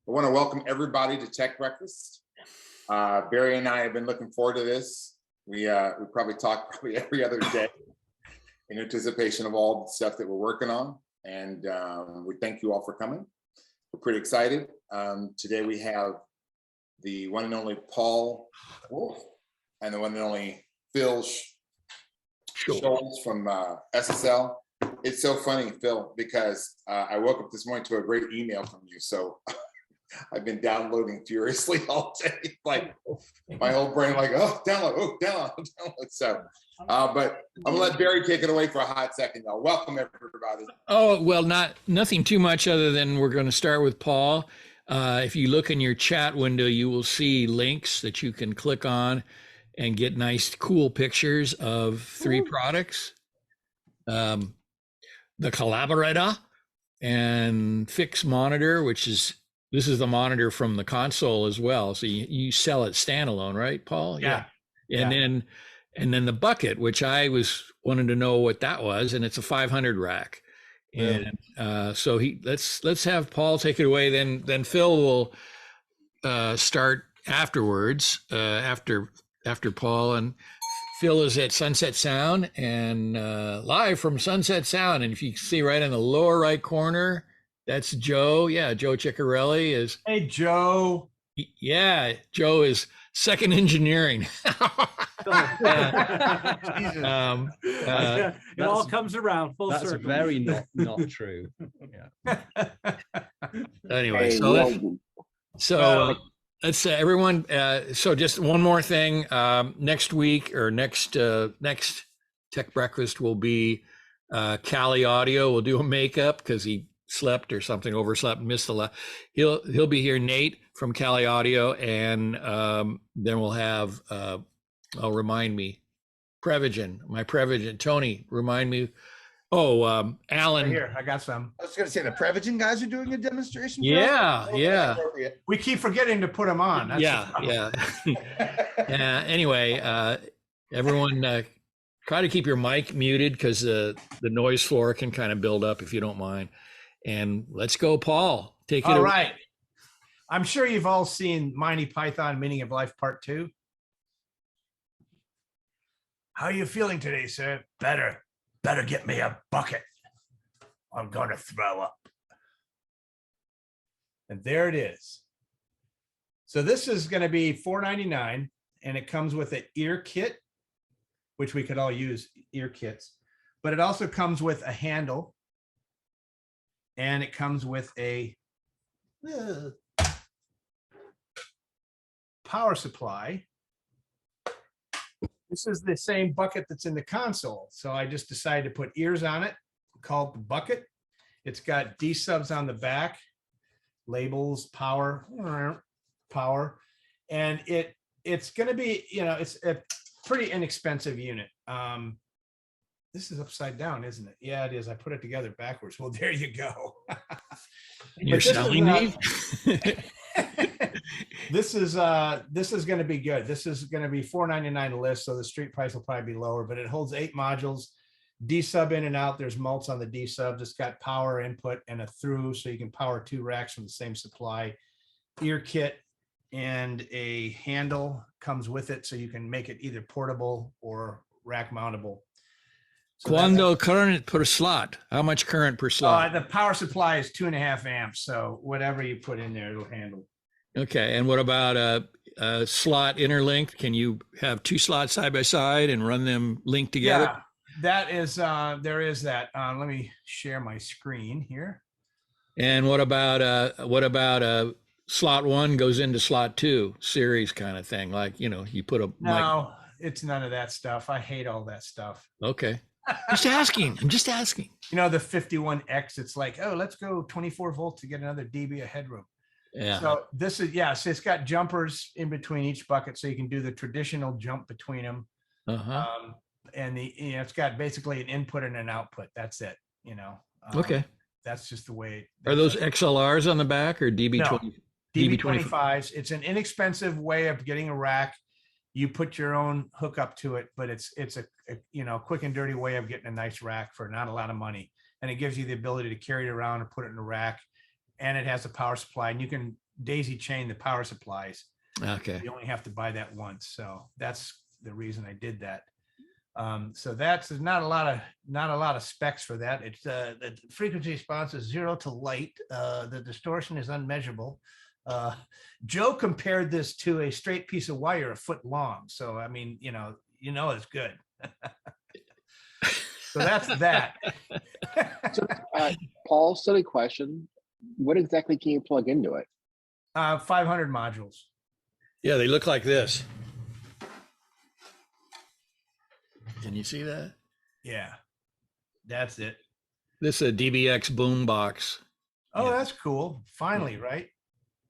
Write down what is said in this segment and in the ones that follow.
I want to welcome everybody to Tech Breakfast. Barry and I have been looking forward to this. We probably talk every other day in anticipation of all the stuff that we're working on. And we thank you all for coming. We're pretty excited. Today we have the one and only Paul Wolff and the one and only Phill Scholes from SSL. It's so funny, Phil, because I woke up this morning to a great email from you. So I've been downloading furiously all day. Like my whole brain, like, oh, download. So, but I'm gonna let Barry take it away for a hot second, though. Welcome, everybody. Oh, well, nothing too much other than we're going to start with Paul. If you look in your chat window, you will see links that you can click on and get nice, cool pictures of three products. The Collaborator and Fix Monitor, this is the monitor from the console as well. So you sell it standalone, right, Paul? Yeah. And then the bucket, which I wanted to know what that was, and it's a 500 rack. And so let's have Paul take it away. Then Phil will start afterwards, after Paul, and Phil is at Sunset Sound and live from Sunset Sound. And if you see right in the lower right corner, that's Joe. Yeah, Joe Chiccarelli is. Hey, Joe. Yeah, Joe is second engineering. It all comes around full circle. That's very not true. Yeah. Anyway, so let's say everyone. So just one more thing. Next week or next Tech Breakfast will be Cali Audio. We'll do a makeup because he slept or something, overslept, missed a lot. He'll be here, Nate from Cali Audio, and then we'll have remind me, my Prevagen. Tony, remind me. Oh, Alan. Right here, I got some. I was going to say the Prevagen guys are doing a demonstration. Yeah. We keep forgetting to put them on. That's Anyway, everyone, try to keep your mic muted because the noise floor can kind of build up if you don't mind. And let's go, Paul. Take it away. All right. I'm sure you've all seen Monty Python Meaning of Life Part 2. How are you feeling today, sir? Better get me a bucket. I'm going to throw up. And there it is. So this is going to be $4.99, and it comes with an ear kit, which we could all use ear kits, but it also comes with a handle, and it comes with a power supply. This is the same bucket that's in the console. So I just decided to put ears on it, called the bucket. It's got D subs on the back, labels, power, and it's going to be, it's a pretty inexpensive unit. This is upside down, isn't it? Yeah, it is. I put it together backwards. Well, there you go. And you're selling me? This is going to be good. This is going to be $4.99 list, so the street price will probably be lower, but it holds 8 modules, D sub in and out. There's mults on the D subs. It's got power input and a through, so you can power 2 racks from the same supply. Ear kit and a handle comes with it, so you can make it either portable or rack mountable. So Quando current per slot? How much current per slot? The power supply is 2.5 amps, so whatever you put in there, it'll handle. Okay, and what about a slot interlinked? Can you have 2 slots side by side and run them linked together? Yeah, that is, there is that. Let me share my screen here. And what about slot 1 goes into slot 2 series kind of thing? Like, you put a No, it's none of that stuff. I hate all that stuff. Okay. Just asking. I'm just asking. The 51X, it's like, oh, let's go 24 volts to get another dB of headroom. Yeah. So this is, so it's got jumpers in between each bucket, so you can do the traditional jump between them. And it's got basically an input and an output. That's it. Okay. That's just the way. Are those XLRs on the back or DB20? No, DB25s. It's an inexpensive way of getting a rack. You put your own hookup to it, but it's a quick and dirty way of getting a nice rack for not a lot of money. And it gives you the ability to carry it around and put it in a rack. And it has a power supply, and you can daisy chain the power supplies. Okay. You only have to buy that once. So that's the reason I did that. So that's not a lot of specs for that. It's the frequency response is 0 to light. The distortion is unmeasurable. Joe compared this to a straight piece of wire a foot long. So I mean, it's good. So that's that. So, Paul, silly question. What exactly can you plug into it? 500 modules. Yeah, they look like this. Can you see that? Yeah, that's it. This is a DBX boom box. Oh, Yeah. that's cool. Finally, right?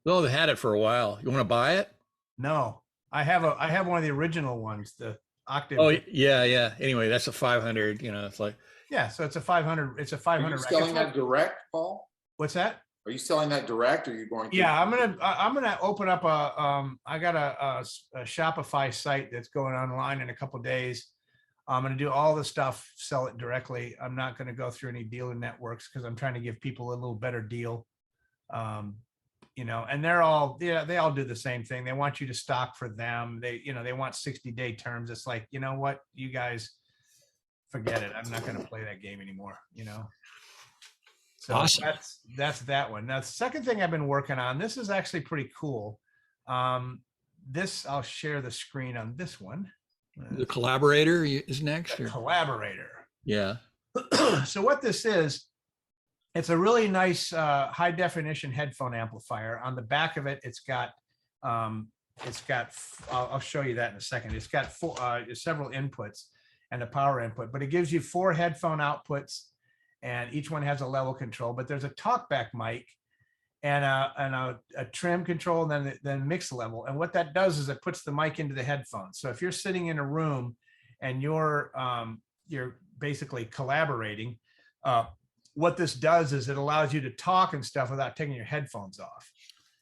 Oh, they had it for a while. You want to buy it? No, I have one of the original ones, the octave. Oh, yeah. Anyway, that's a 500. It's like, yeah. So it's a 500. It's a Are 500. you rack. selling It's that like- direct, Paul? What's that? Are you selling that direct or are you going to? Yeah, I'm gonna open up I got a Shopify site that's going online in a couple of days. I'm gonna do all the stuff, sell it directly. I'm not gonna go through any dealer networks because I'm trying to give people a little better deal. And they're all, they all do the same thing. They want you to stock for them. They want 60-day terms. It's like, you know what, you guys forget it. I'm not gonna play that game anymore. So Awesome. that's that one. Now, the second thing I've been working on, this is actually pretty cool. I'll share the screen on this one. the Collaborator is next. The Or? Collaborator. Yeah. So what this is, it's a really nice high definition headphone amplifier. On the back of it, it's got I'll show you that in a second. It's got several inputs and a power input, but it gives you 4 headphone outputs, and each one has a level control. But there's a talkback mic and a trim control, and then mix level. And what that does is it puts the mic into the headphones. So if you're sitting in a room and you're basically collaborating, what this does is it allows you to talk and stuff without taking your headphones off.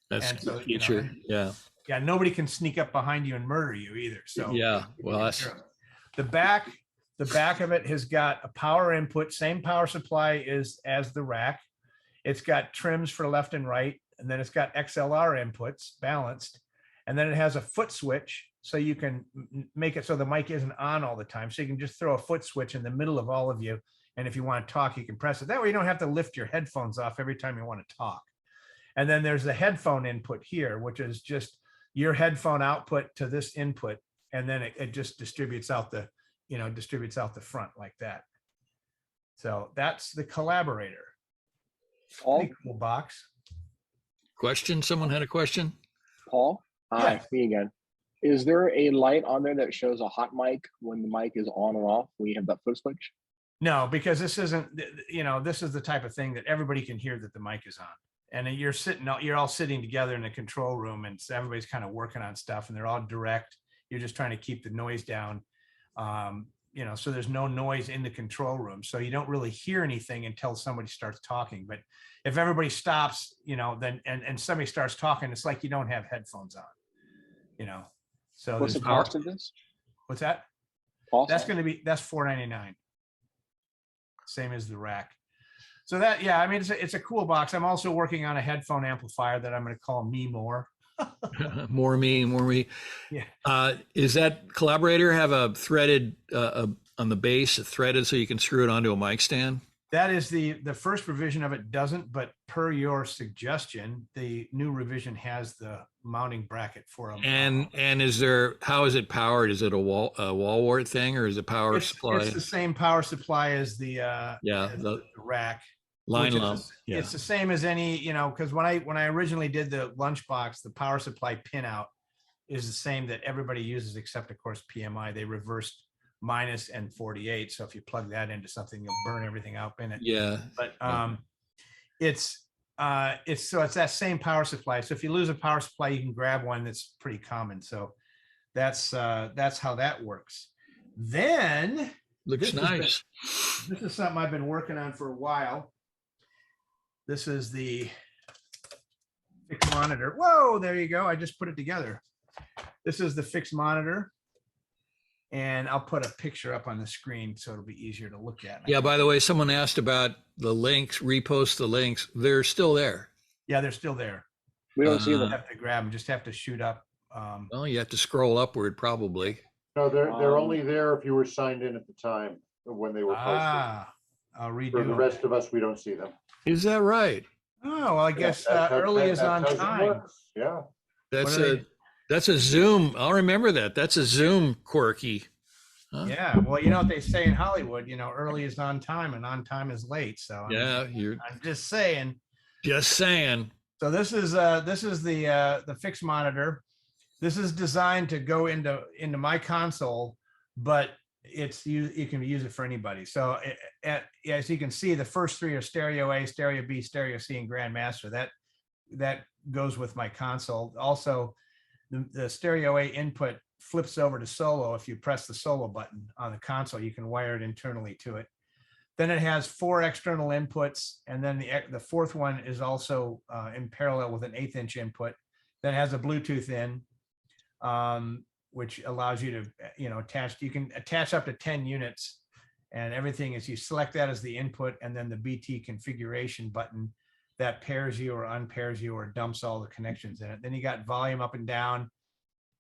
That's And the so, feature. Yeah. Yeah, nobody can sneak up behind you and murder you either. So Yeah. Well, that's the back of it has got a power input, same power supply as the rack. It's got trims for left and right, and then it's got XLR inputs balanced, and then it has a foot switch, so you can make it so the mic isn't on all the time. So you can just throw a foot switch in the middle of all of you, and if you want to talk, you can press it. That way you don't have to lift your headphones off every time you want to talk. And then there's the headphone input here, which is just your headphone output to this input, and then it just distributes out the front like that. So that's the Collaborator. Paul, Pretty cool box. question. Someone had a question. Paul, hi, Yeah. me again. Is there a light on there that shows a hot mic when the mic is on or off when you have that foot switch? No, because this isn't, this is the type of thing that everybody can hear that the mic is on. And you're all sitting together in a control room, and so everybody's kind of working on stuff, and they're all direct. You're just trying to keep the noise down. So there's no noise in the control room. So you don't really hear anything until somebody starts talking. But if everybody stops, then and somebody starts talking, it's like you don't have headphones on, So What's the there's cost of this? What's that? Paul? That's $499. Same as the rack. So that, yeah, I mean, it's a cool box. I'm also working on a headphone amplifier that I'm going to call Me More. More me. Yeah. Is that Collaborator have a threaded on the base, threaded so you can screw it onto a mic stand? That is the first revision of it doesn't, but per your suggestion, the new revision has the mounting bracket for them. And how is it powered? Is it a wall wart thing, or is it power supply? It's the same power supply as the the rack. line which lump. is, it's the same as any, because when I originally did the lunchbox, the power supply pinout is the same that everybody uses, except of course PMI. They reversed minus and 48. So if you plug that into something, you'll burn everything out in it. Yeah. But it's that same power supply. So if you lose a power supply, you can grab one that's pretty common. So that's how that works. Then Looks nice. This is something I've been working on for a while. This is the fixed monitor. Whoa, there you go. I just put it together. This is the fixed monitor. And I'll put a picture up on the screen so it'll be easier to look at. Yeah, by the way, someone asked about the links, repost the links. They're still there. Yeah, they're still there. We don't see You them. have to grab them, just have to shoot up. Well, you have to scroll upward probably. No, they're Um, only there if you were signed in at the time of when they were posted. I'll For the redo them. rest of us, we don't see them. Is that right? Oh, well, I guess That's how- early is on that's how Zoom time. works. Yeah. That's What are a that's a Zoom. I'll remember that. That's a Zoom quirky. Huh? Yeah, well, you know what they say in Hollywood, early is on time and on time is late. So Yeah, you're I'm just saying. just saying. So this is the fixed monitor. This is designed to go into my console, but you can use it for anybody. So as you can see, the first three are stereo A, stereo B, stereo C, and Grandmaster. That goes with my console. Also, the stereo A input flips over to solo. If you press the solo button on the console, you can wire it internally to it. Then it has 4 external inputs, and then the fourth one is also in parallel with an 1/8 inch input. Then it has a Bluetooth in, which allows you to attach. You can attach up to 10 units, and everything is, you select that as the input, and then the BT configuration button that pairs you or unpairs you or dumps all the connections in it. Then you got volume up and down,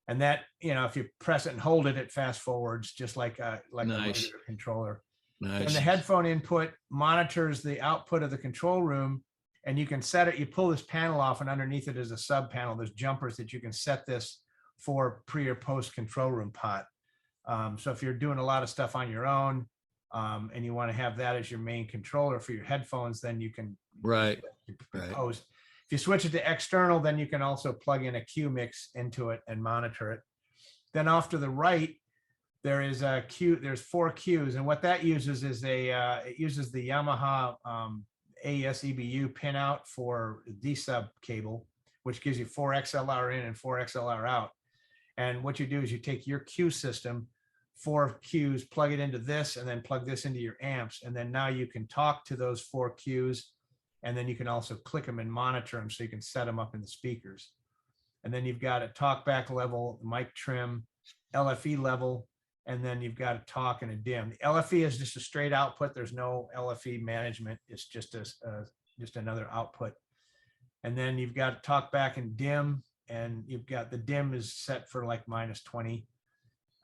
and that if you press it and hold it, it fast forwards just like a Nice. regular controller. Nice. And the headphone input monitors the output of the control room, and you can set it. You pull this panel off, and underneath it is a sub panel. There's jumpers that you can set this for pre or post control room pot. So if you're doing a lot of stuff on your own, and you want to have that as your main controller for your headphones, then you can Right. post. If you switch it to external, then you can also plug in a Q mix into it and monitor it. Then off to the right, there is a Q. There's 4 Qs, and what that uses is it uses the Yamaha AES EBU pinout for D-sub cable, which gives you 4 XLR in and 4 XLR out. And what you do is you take your Q system, 4 Qs, plug it into this, and then plug this into your amps, and then now you can talk to those 4 Qs, and then you can also click them and monitor them, so you can set them up in the speakers. And then you've got a talkback level, mic trim, LFE level, and then you've got a talk and a dim. The LFE is just a straight output. There's no LFE management. It's just another output. And then you've got talkback and dim, and you've got the dim is set for like -20.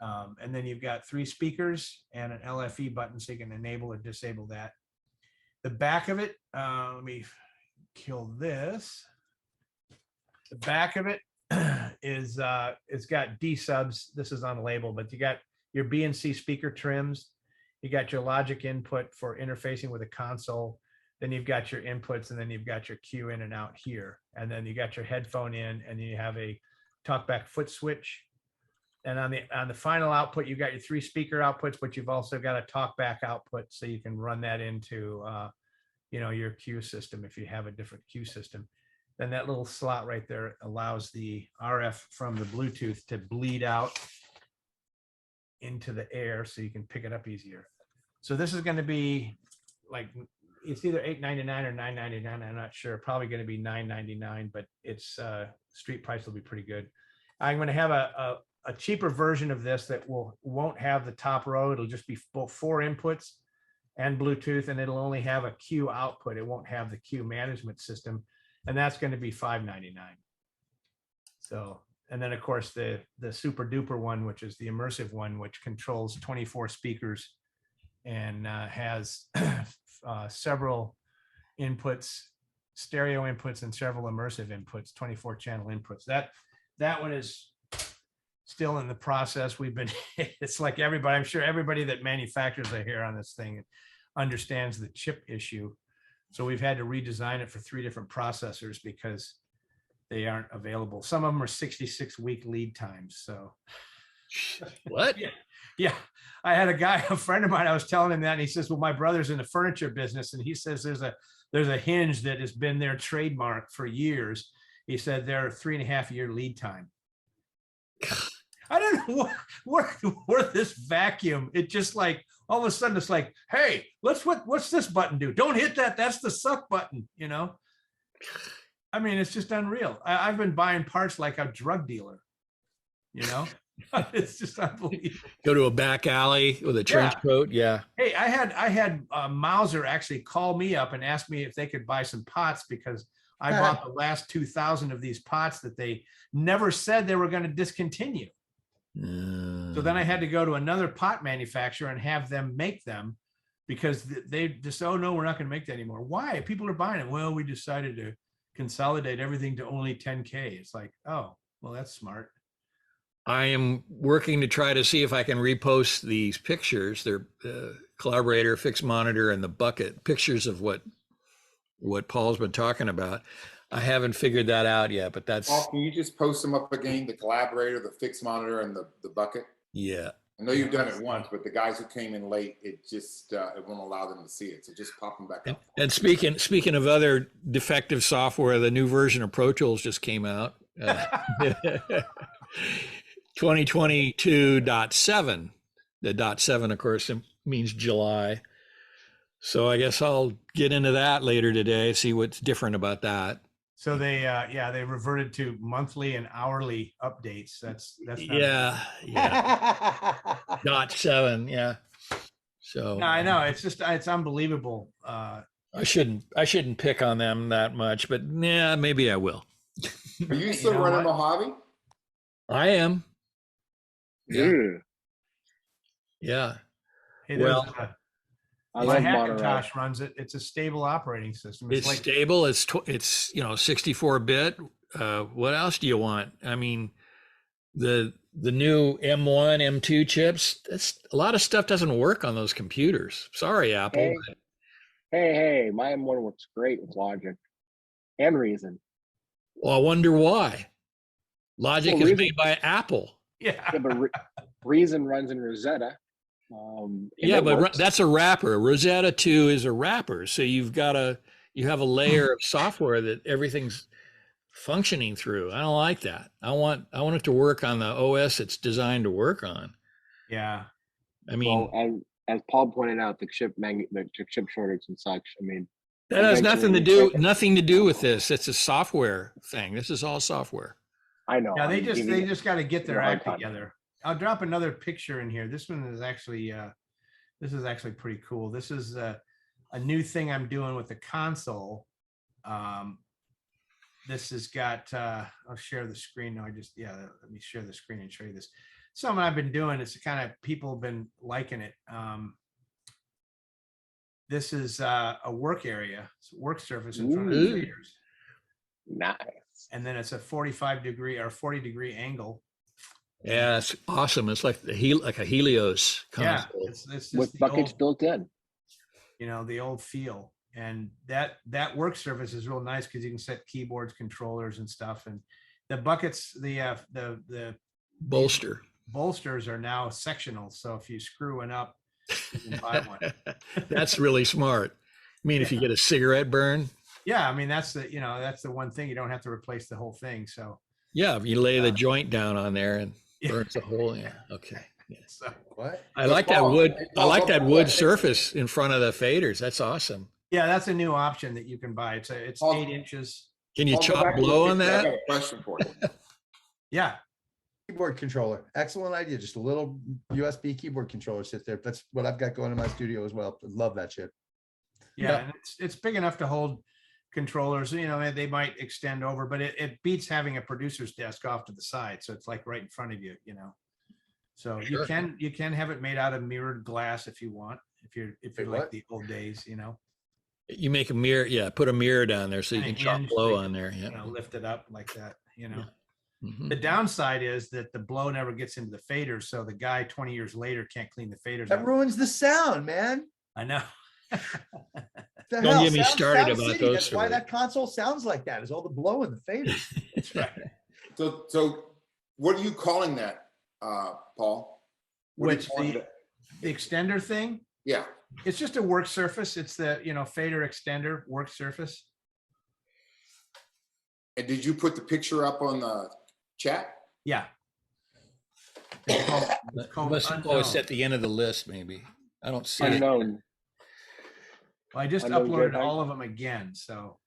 And then you've got 3 speakers and an LFE button, so you can enable or disable that. The back of it, let me kill this. The back of it is it's got D subs. This is on the label, but you got your B and C speaker trims. You got your logic input for interfacing with a console. Then you've got your inputs, and then you've got your Q in and out here. And then you got your headphone in, and then you have a talkback foot switch. And on the final output, you got your 3 speaker outputs, but you've also got a talkback output, so you can run that into your Q system if you have a different Q system. Then that little slot right there allows the RF from the Bluetooth to bleed out into the air, so you can pick it up easier. So this is going to be like, it's either $899 or $999. I'm not sure. Probably going to be $999, but it's street price will be pretty good. I'm going to have a cheaper version of this that won't have the top row. It'll just be both 4 inputs and Bluetooth, and it'll only have a Q output. It won't have the Q management system, and that's going to be $599. So, and then of course the super duper one, which is the immersive one, which controls 24 speakers and has several inputs, stereo inputs, and several immersive inputs, 24 channel inputs. That one is still in the process. It's like everybody, I'm sure everybody that manufactures a hair on this thing understands the chip issue. So we've had to redesign it for 3 different processors because they aren't available. Some of them are 66-week lead times. So What? yeah. I had a friend of mine, I was telling him that, and he says, well, my brother's in the furniture business, and he says there's a hinge that has been their trademark for years. He said they're a 3.5-year lead time. I don't know where this vacuum, it just like all of a sudden it's like, hey, what's this button do? Don't hit that. That's the suck button, I mean, it's just unreal. I've been buying parts like a drug dealer, It's just unbelievable. Go to a back alley with a trench coat. Yeah. Hey, I had Mauser actually call me up and ask me if they could buy some pots because I bought the last 2,000 of these pots that they never said they were going to discontinue. So then I had to go to another pot manufacturer and have them make them, because they just, oh no, we're not going to make that anymore. Why? People are buying it. Well, we decided to consolidate everything to only 10K. It's like, oh, well, that's smart. I am working to try to see if I can repost these pictures. They're Collaborator, fixed monitor, and the bucket pictures of what Paul's been talking about. I haven't figured that out yet, but that's. Paul, can you just post them up again? The Collaborator, the fixed monitor, and the bucket. Yeah. I know you've done it once, but the guys who came in late, it just it won't allow them to see it. So just pop them back up. And speaking of other defective software, the new version of Pro Tools just came out. 2022.7. The .7, of course, means July. So I guess I'll get into that later today, see what's different about that. So they reverted to monthly and hourly updates. That's yeah. .7, yeah. So no, I know, it's unbelievable. I shouldn't pick on them that much, but yeah, maybe I will. Are you still running Mojave? I am. Yeah. Hey, well, my Hackintosh runs it. It's a stable operating system. It's like, stable. It's 64-bit. What else do you want? I mean, the new M1, M2 chips. That's a lot of stuff doesn't work on those computers. Sorry, Apple. Hey, my M1 works great with Logic and Reason. Well, I wonder why. Logic is made by Apple. Yeah, but Reason runs in Rosetta. Yeah, but that's a wrapper. Rosetta 2 is a wrapper. So you have a layer of software that everything's functioning through. I don't like that. I want it to work on the OS it's designed to work on. Yeah. I mean, well, as Paul pointed out, the chip shortage and such. I mean, that has nothing to do with this. It's a software thing. This is all software. I know. Yeah, they just got to get their act together. I'll drop another picture in here. This one is actually pretty cool. This is a new thing I'm doing with the console. This has got, I'll share the screen. No, let me share the screen and show you this. Something I've been doing. It's kind of, people have been liking it. This is a work area, work surface in front of the faders. Nice. And then it's a 45-degree or 40-degree angle. Yeah, it's awesome. It's like a Helios console. Yeah, it's with buckets built in. The old feel. And that work surface is real nice because you can set keyboards, controllers, and stuff. And the buckets, the bolsters are now sectional. So if you screw one up, you can buy one. That's really smart. I mean, if you get a cigarette burn. Yeah, I mean that's the one thing, you don't have to replace the whole thing. So yeah, if you lay the joint down on there and burns the hole. Yeah. Okay. Yeah. So What? I like that wood. I like that wood surface in front of the faders. That's awesome. Yeah, that's a new option that you can buy. It's 8 inches. Can you chop blow on that? I got a question for you. Yeah. Keyboard controller. Excellent idea. Just a little USB keyboard controller sits there. That's what I've got going in my studio as well. Love that shit. Yeah, and it's big enough to hold controllers. They might extend over, but it beats having a producer's desk off to the side. So it's like right in front of you, So Sure. you can have it made out of mirrored glass if you want, if you like the old days, You make a mirror. Yeah. Put a mirror down there so you can chop blow on there. Yeah. Lift it up like that, Mhm. The downside is that the blow never gets into the faders. So the guy 20 years later can't clean the faders That out. ruins the sound, man. I know. Don't get me started about those That's why stories. that console sounds like that. Is all the blow in the faders. That's right. So what are you calling that, Paul? What are you Which calling it? the extender thing? Yeah. It's just a work surface. It's the, fader extender work surface. And did you put the picture up on the chat? Yeah. It's called It's Unknown. at the end of the list, maybe. I don't see it. Unknown. Well, I just Unknown uploaded JPEG. all of them again. So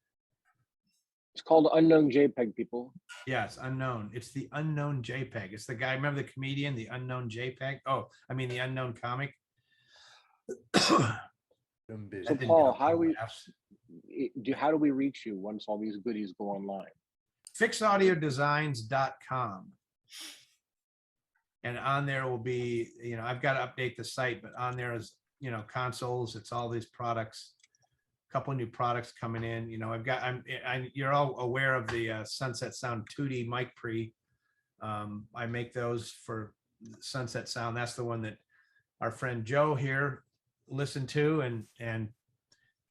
It's called Unknown JPEG, people. yeah, it's Unknown. It's the Unknown JPEG. It's the guy, remember the comedian, the Unknown JPEG? Oh, I mean the Unknown comic. So Paul, how do we how do we reach you once all these goodies go online? fixaudiodesigns.com. And on there will be, I've got to update the site, but on there is, consoles, it's all these products, a couple of new products coming in, you're all aware of the Sunset Sound 2D mic pre. I make those for Sunset Sound. That's the one that our friend Joe here listened to and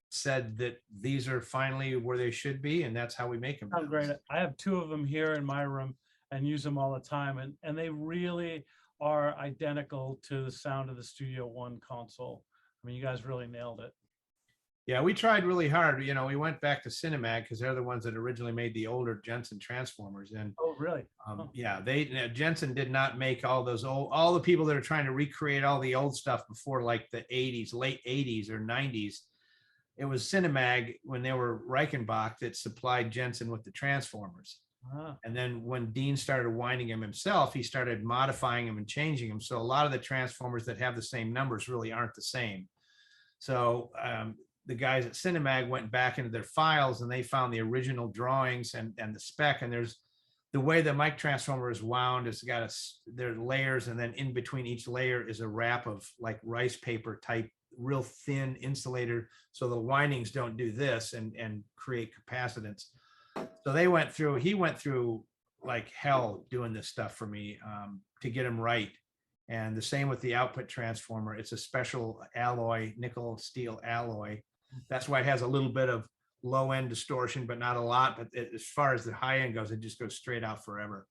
said that these are finally where they should be, and that's how we make them. Oh, great. I have 2 of them here in my room and use them all the time, and they really are identical to the sound of the Studio One console. I mean, you guys really nailed it. Yeah, we tried really hard. We went back to Cinemag because they're the ones that originally made the older Jensen transformers. And Oh, really? yeah, Jensen did not make all the people that are trying to recreate all the old stuff before like the 80s, late 80s or 90s. It was Cinemag when they were Reichenbach that supplied Jensen with the transformers. And then when Dean started winding them himself, he started modifying them and changing them. So a lot of the transformers that have the same numbers really aren't the same. So the guys at Cinemag went back into their files and they found the original drawings and the spec. And there's the way the mic transformer is wound. It's got there's layers, and then in between each layer is a wrap of like rice paper type, real thin insulator, so the windings don't do this and create capacitance. So he went through like hell doing this stuff for me to get him right. And the same with the output transformer. It's a special alloy, nickel steel alloy. That's why it has a little bit of low end distortion, but not a lot. But as far as the high end goes, it just goes straight out forever.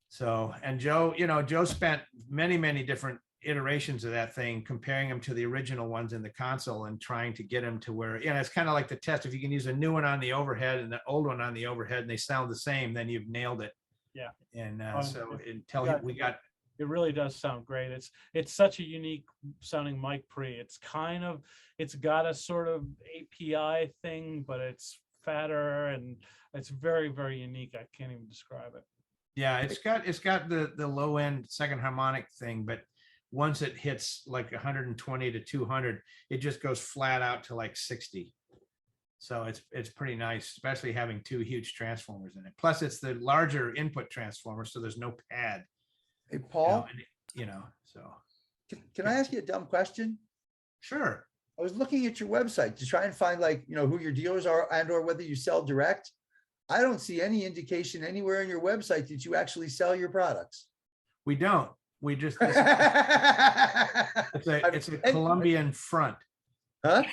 So, and Joe, Joe spent many different iterations of that thing, comparing them to the original ones in the console and trying to get them to where, it's kind of like the test. If you can use a new one on the overhead and the old one on the overhead and they sound the same, then you've nailed it. Yeah. And so until we got, it really does sound great. It's such a unique sounding mic pre. It's got a sort of API thing, but it's fatter and it's very, very unique. I can't even describe it. Yeah, it's got the low end second harmonic thing, but once it hits like 120 to 200, it just goes flat out to like 60. So it's pretty nice, especially having 2 huge transformers in it. Plus it's the larger input transformer, so there's no pad. Hey, Paul, so. Can I ask you a dumb question? Sure. I was looking at your website to try and find who your dealers are or whether you sell direct. I don't see any indication anywhere on your website that you actually sell your products. We don't. We just, it's a Colombian front. Huh?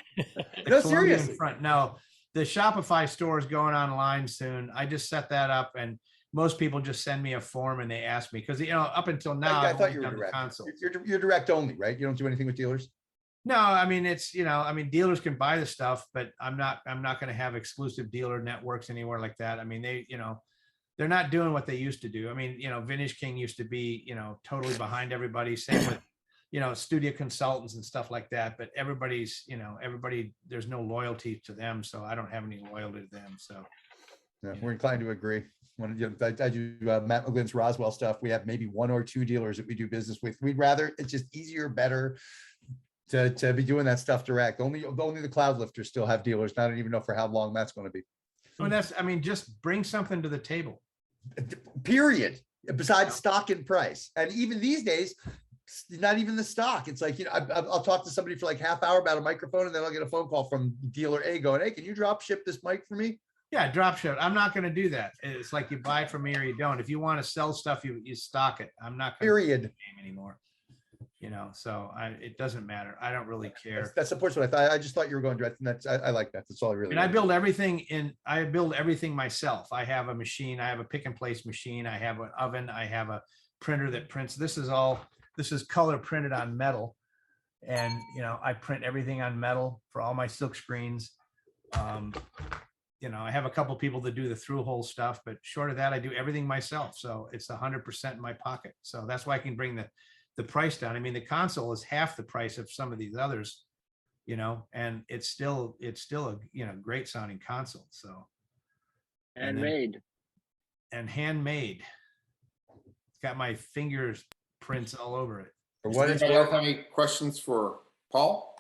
No, seriously. Front. No, the Shopify store is going online soon. I just set that up, and most people just send me a form and they ask me because up until now I thought you were direct. You're direct only, right? You don't do anything with dealers. No, I mean it's dealers can buy the stuff, but I'm not going to have exclusive dealer networks anywhere like that. I mean they're not doing what they used to do. I mean Vintage King used to be totally behind everybody. Same with studio consultants and stuff like that. But everybody, there's no loyalty to them, so I don't have any loyalty to them. So yeah, we're inclined to agree. When I do Matt McGlynn's Roswell stuff, we have maybe 1 or 2 dealers that we do business with. We'd rather, it's just easier, better to be doing that stuff direct. Only the cloud lifters still have dealers. I don't even know for how long that's going to be. Well, just bring something to the table. Period. Besides stock and price. And even these days, not even the stock. It's like, I'll talk to somebody for like half hour about a microphone, and then I'll get a phone call from dealer A going, "Hey, can you drop ship this mic for me?" Yeah, drop ship. I'm not going to do that. It's like you buy it from me or you don't. If you want to sell stuff, you stock it. I'm not going period to anymore. So it doesn't matter. I don't really care. That supports what I thought. I just thought you were going direct, and I like that. That's all I really. And I build everything myself. I have a machine. I have a pick and place machine. I have an oven. I have a printer that prints. This is color printed on metal, and I print everything on metal for all my silk screens. I have a couple people that do the through hole stuff, but short of that, I do everything myself. So it's 100% in my pocket. So that's why I can bring the price down. I mean, the console is half the price of some of these others, and it's still a great sounding console. So handmade. And handmade. It's got my fingers prints all over it. Does anybody else have any questions for Paul?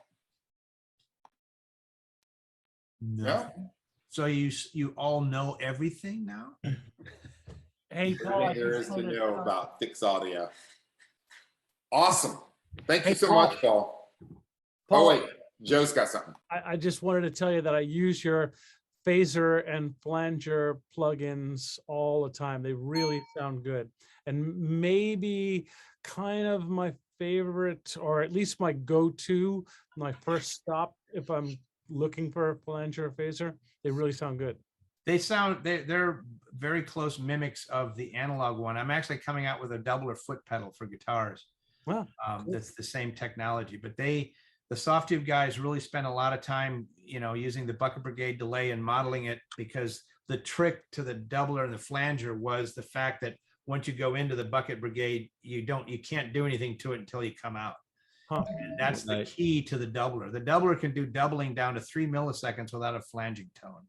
No? So you all know everything now? Hey, Paul, I Everything there is just to wanted know about fixed audio. Awesome. Thank you Hey, so Paul. much, Paul. Oh, Paul, wait, Joe's got something. I just wanted to tell you that I use your phaser and flanger plugins all the time. They really sound good. And maybe kind of my favorite, or at least my go-to, my first stop if I'm looking for a flanger or phaser, they really sound good. They're very close mimics of the analog one. I'm actually coming out with a doubler foot pedal for guitars. Wow. Cool. That's the same technology, but the soft tube guys really spent a lot of time, using the Bucket Brigade delay and modeling it, because the trick to the doubler and the flanger was the fact that once you go into the Bucket Brigade, you can't do anything to it until you come out. Huh. And that's the Right. key to the doubler. The doubler can do doubling down to 3 milliseconds without a flanging tone.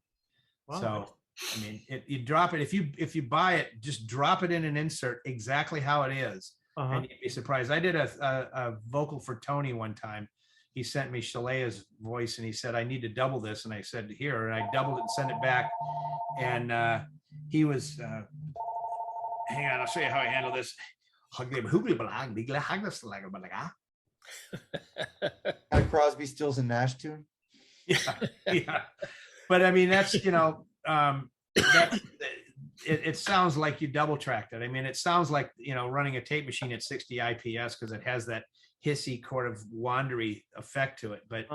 Wow. So, I mean, you drop it, if you buy it, just drop it in an insert exactly how it is. Uh-huh. And you'd be surprised. I did a vocal for Tony one time. He sent me Shalea's voice and he said, I need to double this. And I said, here, and I doubled it and sent it back. And he was, hang on, I'll show you how I handle this. A Crosby, Stills and Nash tune. Yeah. But I mean, that's, it sounds like you double tracked it. I mean, it sounds like, running a tape machine at 60 IPS, because it has that hissy sort of wandery effect to it. But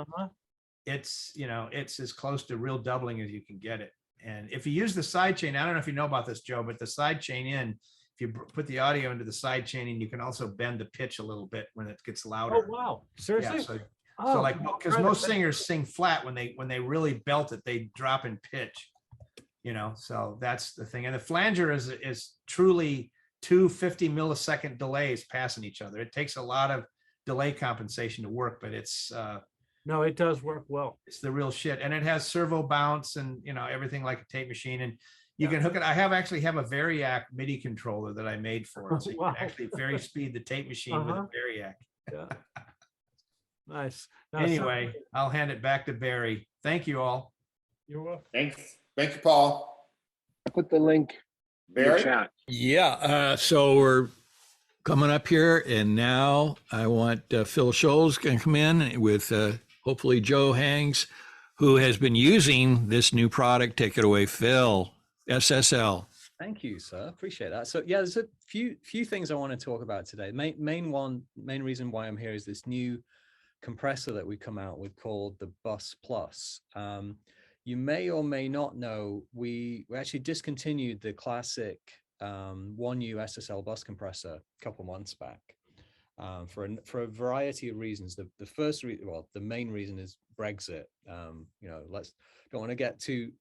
it's as close to real doubling as you can get it. And if you use the side chain, I don't know if you know about this, Joe, but the side chain if you put the audio into the side chaining, you can also bend the pitch a little bit when it gets louder. Oh, wow. Seriously? Yeah, so like, because most singers sing flat when they really belt it, they drop in pitch, so that's the thing. And the flanger is truly 2 50 millisecond delays passing each other. It takes a lot of delay compensation to work, but it's No, it does work well. it's the real shit. And it has servo bounce and everything like a tape machine. And you can hook it. I actually have a Variac MIDI controller that I made for it. So you Wow. can actually very speed the tape machine with a Variac. Yeah. Nice. Anyway, I'll hand it back to Barry. Thank you all. You're welcome. Thanks. Thank you, Paul. I put the link in the Barry? chat. Yeah. So we're coming up here, and now I want Phill Scholes going to come in with hopefully Joe Hangs, who has been using this new product. Take it away, Phill. SSL. Thank you, sir. Appreciate that. So yeah, there's a few things I want to talk about today. Main reason why I'm here is this new compressor that we come out with called the Bus Plus. You may or may not know, we actually discontinued the classic 1U SSL bus compressor a couple months back for a variety of reasons. The main reason is Brexit. Don't want to get too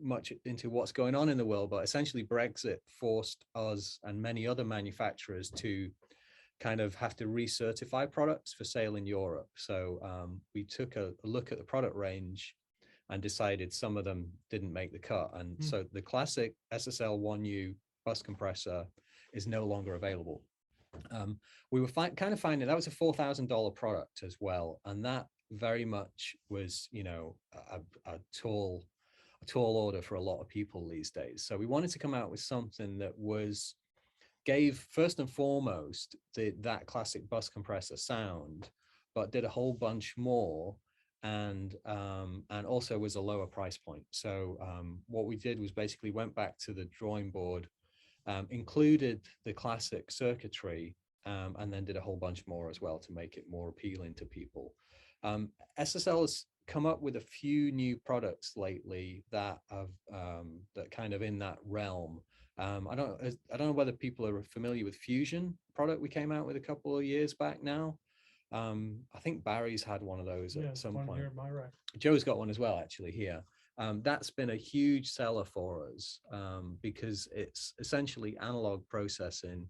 much into what's going on in the world, but essentially Brexit forced us and many other manufacturers to kind of have to recertify products for sale in Europe. So we took a look at the product range and decided some of them didn't make the cut. And so the classic SSL 1U bus compressor is no longer available. We were kind of finding that was a $4,000 product as well. And that very much was, a tall order for a lot of people these days. So we wanted to come out with something that gave first and foremost that classic bus compressor sound, but did a whole bunch more, and also was a lower price point. So what we did was basically went back to the drawing board, included the classic circuitry, and then did a whole bunch more as well to make it more appealing to people. SSL has come up with a few new products lately that have that kind of in that realm. I don't know whether people are familiar with Fusion product we came out with a couple of years back now. I think Barry's had one of those at some point. Here at my rack. Joe's got one as well, actually, here. That's been a huge seller for us because it's essentially analog processing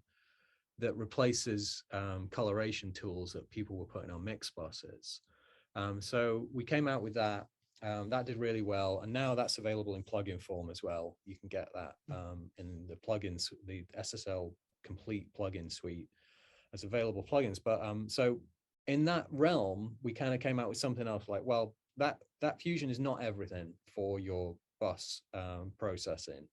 that replaces coloration tools that people were putting on mix buses. So we came out with that. That did really well, and now that's available in plugin form as well. You can get that in the plugins, the SSL complete plugin suite as available plugins. But so in that realm, we kind of came out with something else like, well, that fusion is not everything for your bus processing.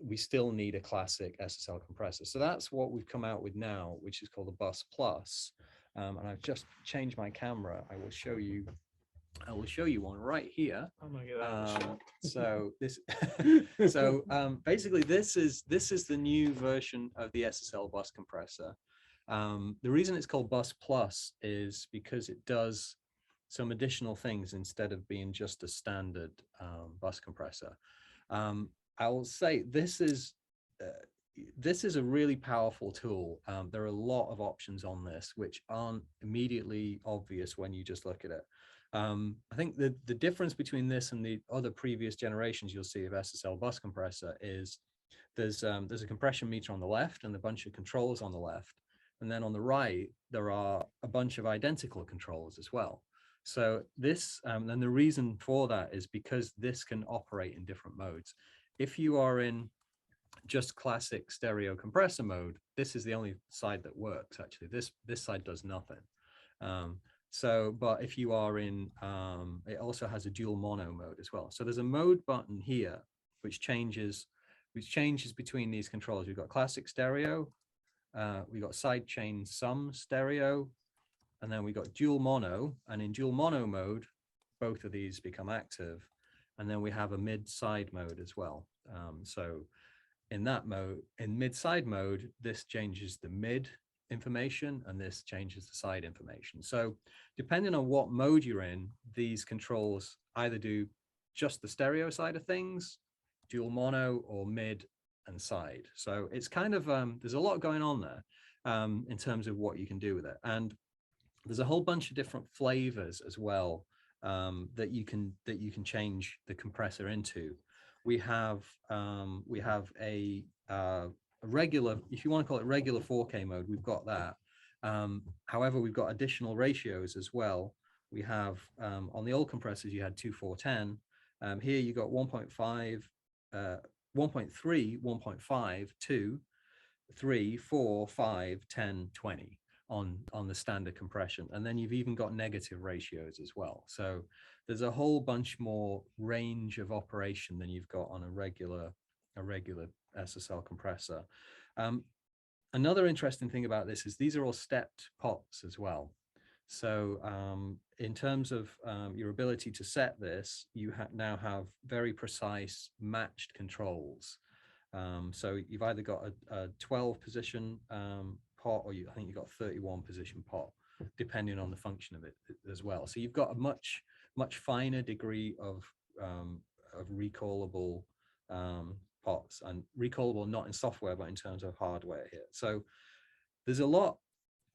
We still need a classic SSL compressor. So that's what we've come out with now, which is called the Bus Plus. And I've just changed my camera. I will show you one right here. I'm gonna get out. So this, basically this is the new version of the SSL bus compressor. The reason it's called Bus Plus is because it does some additional things instead of being just a standard bus compressor. I will say this is a really powerful tool. There are a lot of options on this which aren't immediately obvious when you just look at it. I think the difference between this and the other previous generations you'll see of SSL bus compressor is there's a compression meter on the left and a bunch of controls on the left. And then on the right, there are a bunch of identical controls as well. So this, and the reason for that is because this can operate in different modes. If you are in just classic stereo compressor mode, this is the only side that works actually. This side does nothing. But if you are in, it also has a dual mono mode as well. So there's a mode button here, which changes between these controls. We've got classic stereo, we've got side chain sum stereo, and then we got dual mono. And in dual mono mode, both of these become active. And then we have a mid-side mode as well. So in that mode, in mid-side mode, this changes the mid information and this changes the side information. So depending on what mode you're in, these controls either do just the stereo side of things, dual mono, or mid and side. So it's kind of, there's a lot going on there in terms of what you can do with it. And there's a whole bunch of different flavors as well that you can change the compressor into. We have a regular, if you want to call it regular 4K mode, we've got that. However, we've got additional ratios as well. We have on the old compressors, you had 2, 4, 10. Here you got 1.5, 1.3, 1.5, 2, 3, 4, 5, 10, 20 on the standard compression. And then you've even got negative ratios as well. So there's a whole bunch more range of operation than you've got on a regular SSL compressor. Another interesting thing about this is these are all stepped pots as well. So in terms of your ability to set this, you now have very precise matched controls. So you've either got a 12 position pot, or I think you've got a 31 position pot, depending on the function of it as well. So you've got a much finer degree of recallable pots, and recallable not in software but in terms of hardware here. So there's a lot.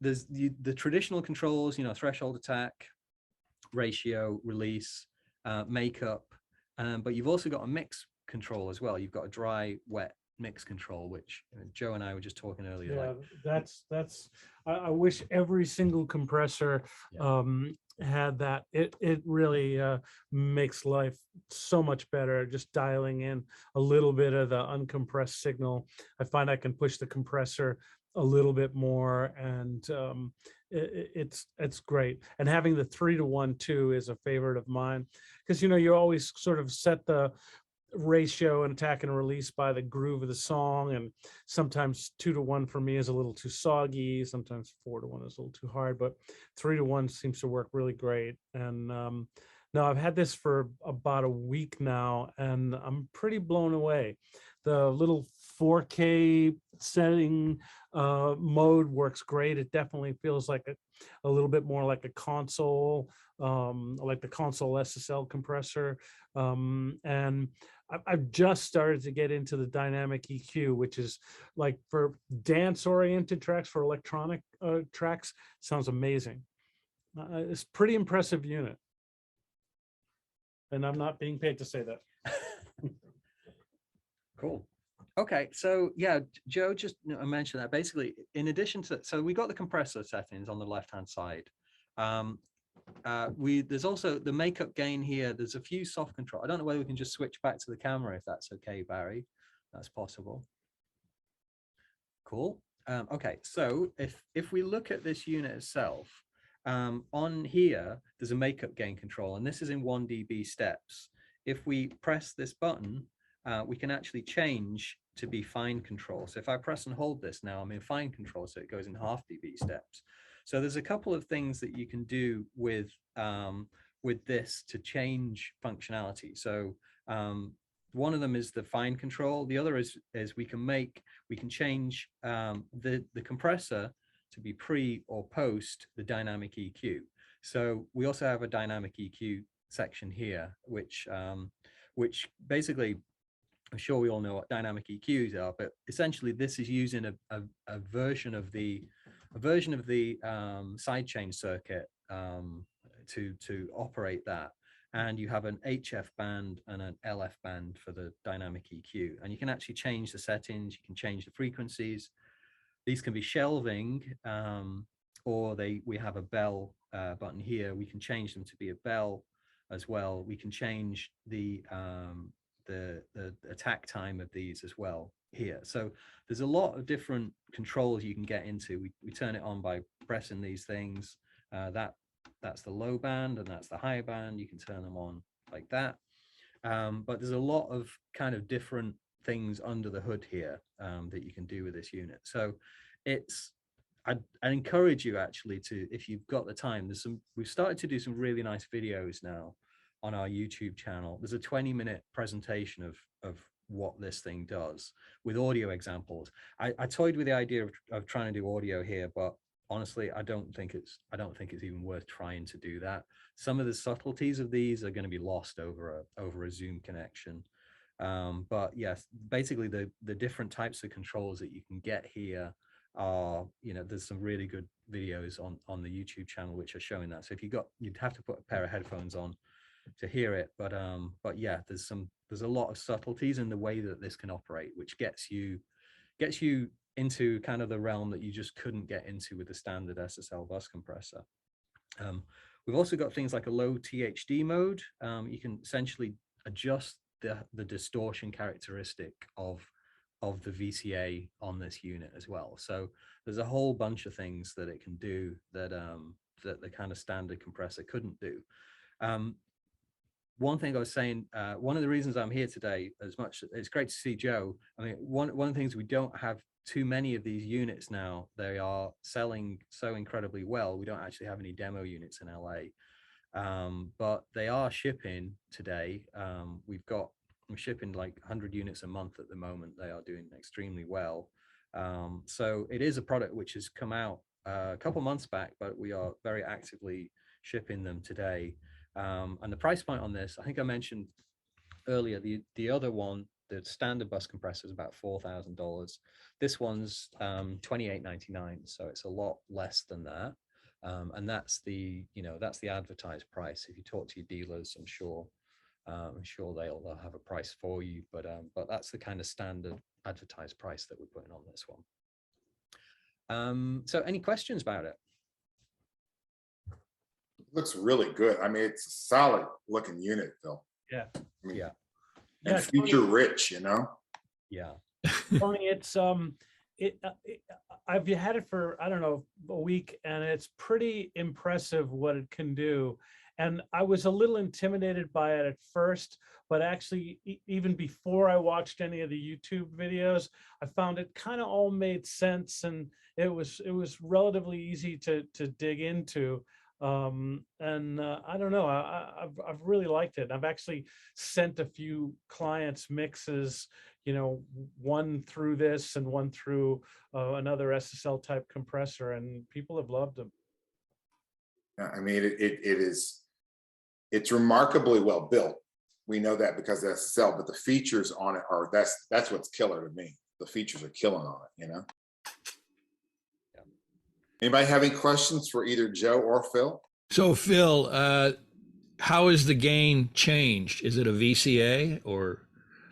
There's the traditional controls, threshold attack, ratio, release, makeup, but you've also got a mix control as well. You've got a dry wet mix control, which Joe and I were just talking earlier. Yeah, that's I wish every single compressor had that. It really makes life so much better, just dialing in a little bit of the uncompressed signal. I find I can push the compressor a little bit more, and it's great. And having the 3-to-1 too is a favorite of mine, because you always sort of set the ratio and attack and release by the groove of the song, and sometimes 2-to-1 for me is a little too soggy, sometimes 4-to-1 is a little too hard, but 3-to-1 seems to work really great. And now I've had this for about a week now, and I'm pretty blown away. The little 4K setting mode works great. It definitely feels like a little bit more like a console, like the console SSL compressor. And I've just started to get into the dynamic EQ, which is like for dance-oriented tracks, for electronic tracks, sounds amazing. It's a pretty impressive unit. And I'm not being paid to say that. Cool. Okay, so yeah, Joe just mentioned that basically, in addition to, so we got the compressor settings on the left-hand side. There's also the makeup gain here. There's a few soft control. I don't know whether we can just switch back to the camera if that's okay, Barry. That's possible. Cool. Okay, so if we look at this unit itself, on here, there's a makeup gain control, and this is in 1 dB steps. If we press this button, we can actually change to be fine control. So if I press and hold this now, I'm in fine control, so it goes in ½ dB steps. So there's a couple of things that you can do with this to change functionality. So one of them is the fine control. The other is we can change the compressor to be pre or post the dynamic EQ. So we also have a dynamic EQ section here, which basically, I'm sure we all know what dynamic EQs are, but essentially this is using a version of the sidechain circuit to operate that. And you have an HF band and an LF band for the dynamic EQ. And you can actually change the settings, you can change the frequencies. These can be shelving, or we have a bell button here. We can change them to be a bell as well. We can change the attack time of these as well here. So there's a lot of different controls you can get into. We turn it on by pressing these things. That's the low band and that's the high band. You can turn them on like that. But there's a lot of kind of different things under the hood here that you can do with this unit. So I encourage you actually to, if you've got the time, we've started to do some really nice videos now on our YouTube channel. There's a 20-minute presentation of what this thing does with audio examples. I toyed with the idea of trying to do audio here, but honestly, I don't think it's even worth trying to do that. Some of the subtleties of these are going to be lost over a Zoom connection. But yes, basically the different types of controls that you can get here are, there's some really good videos on the YouTube channel which are showing that. So if you'd have to put a pair of headphones on to hear it, but yeah, there's a lot of subtleties in the way that this can operate, which gets you into kind of the realm that you just couldn't get into with the standard SSL bus compressor. We've also got things like a low THD mode. You can essentially adjust the distortion characteristic of the VCA on this unit as well. So there's a whole bunch of things that it can do that the kind of standard compressor couldn't do. One thing I was saying, one of the reasons I'm here today, as much it's great to see Joe. I mean, one of the things, we don't have too many of these units now. They are selling so incredibly well. We don't actually have any demo units in LA, but they are shipping today. I'm shipping like 100 units a month at the moment. They are doing extremely well. So it is a product which has come out a couple months back, but we are very actively shipping them today. And the price point on this, I think I mentioned earlier, the other one, the standard bus compressor, is about $4,000. This one's $28.99, so it's a lot less than that. And that's the advertised price. If you talk to your dealers, I'm sure they'll have a price for you, but that's the kind of standard advertised price that we're putting on this one. So any questions about it? Looks really good. I mean, it's a solid looking unit, Phil. Yeah. I mean, Yeah. And feature rich, Yeah. Tony, it's I've had it for, I don't know, a week, and it's pretty impressive what it can do. And I was a little intimidated by it at first, but actually, even before I watched any of the YouTube videos, I found it kind of all made sense, and it was relatively easy to dig into. And I don't know, I've really liked it. I've actually sent a few clients mixes, one through this and one through another SSL type compressor, and people have loved them. I mean, it's remarkably well built. We know that because of SSL, but the features on it that's what's killer to me. The features are killing on it, Anybody have any questions for either Joe or Phil? So Phil, how is the gain changed? Is it a VCA, or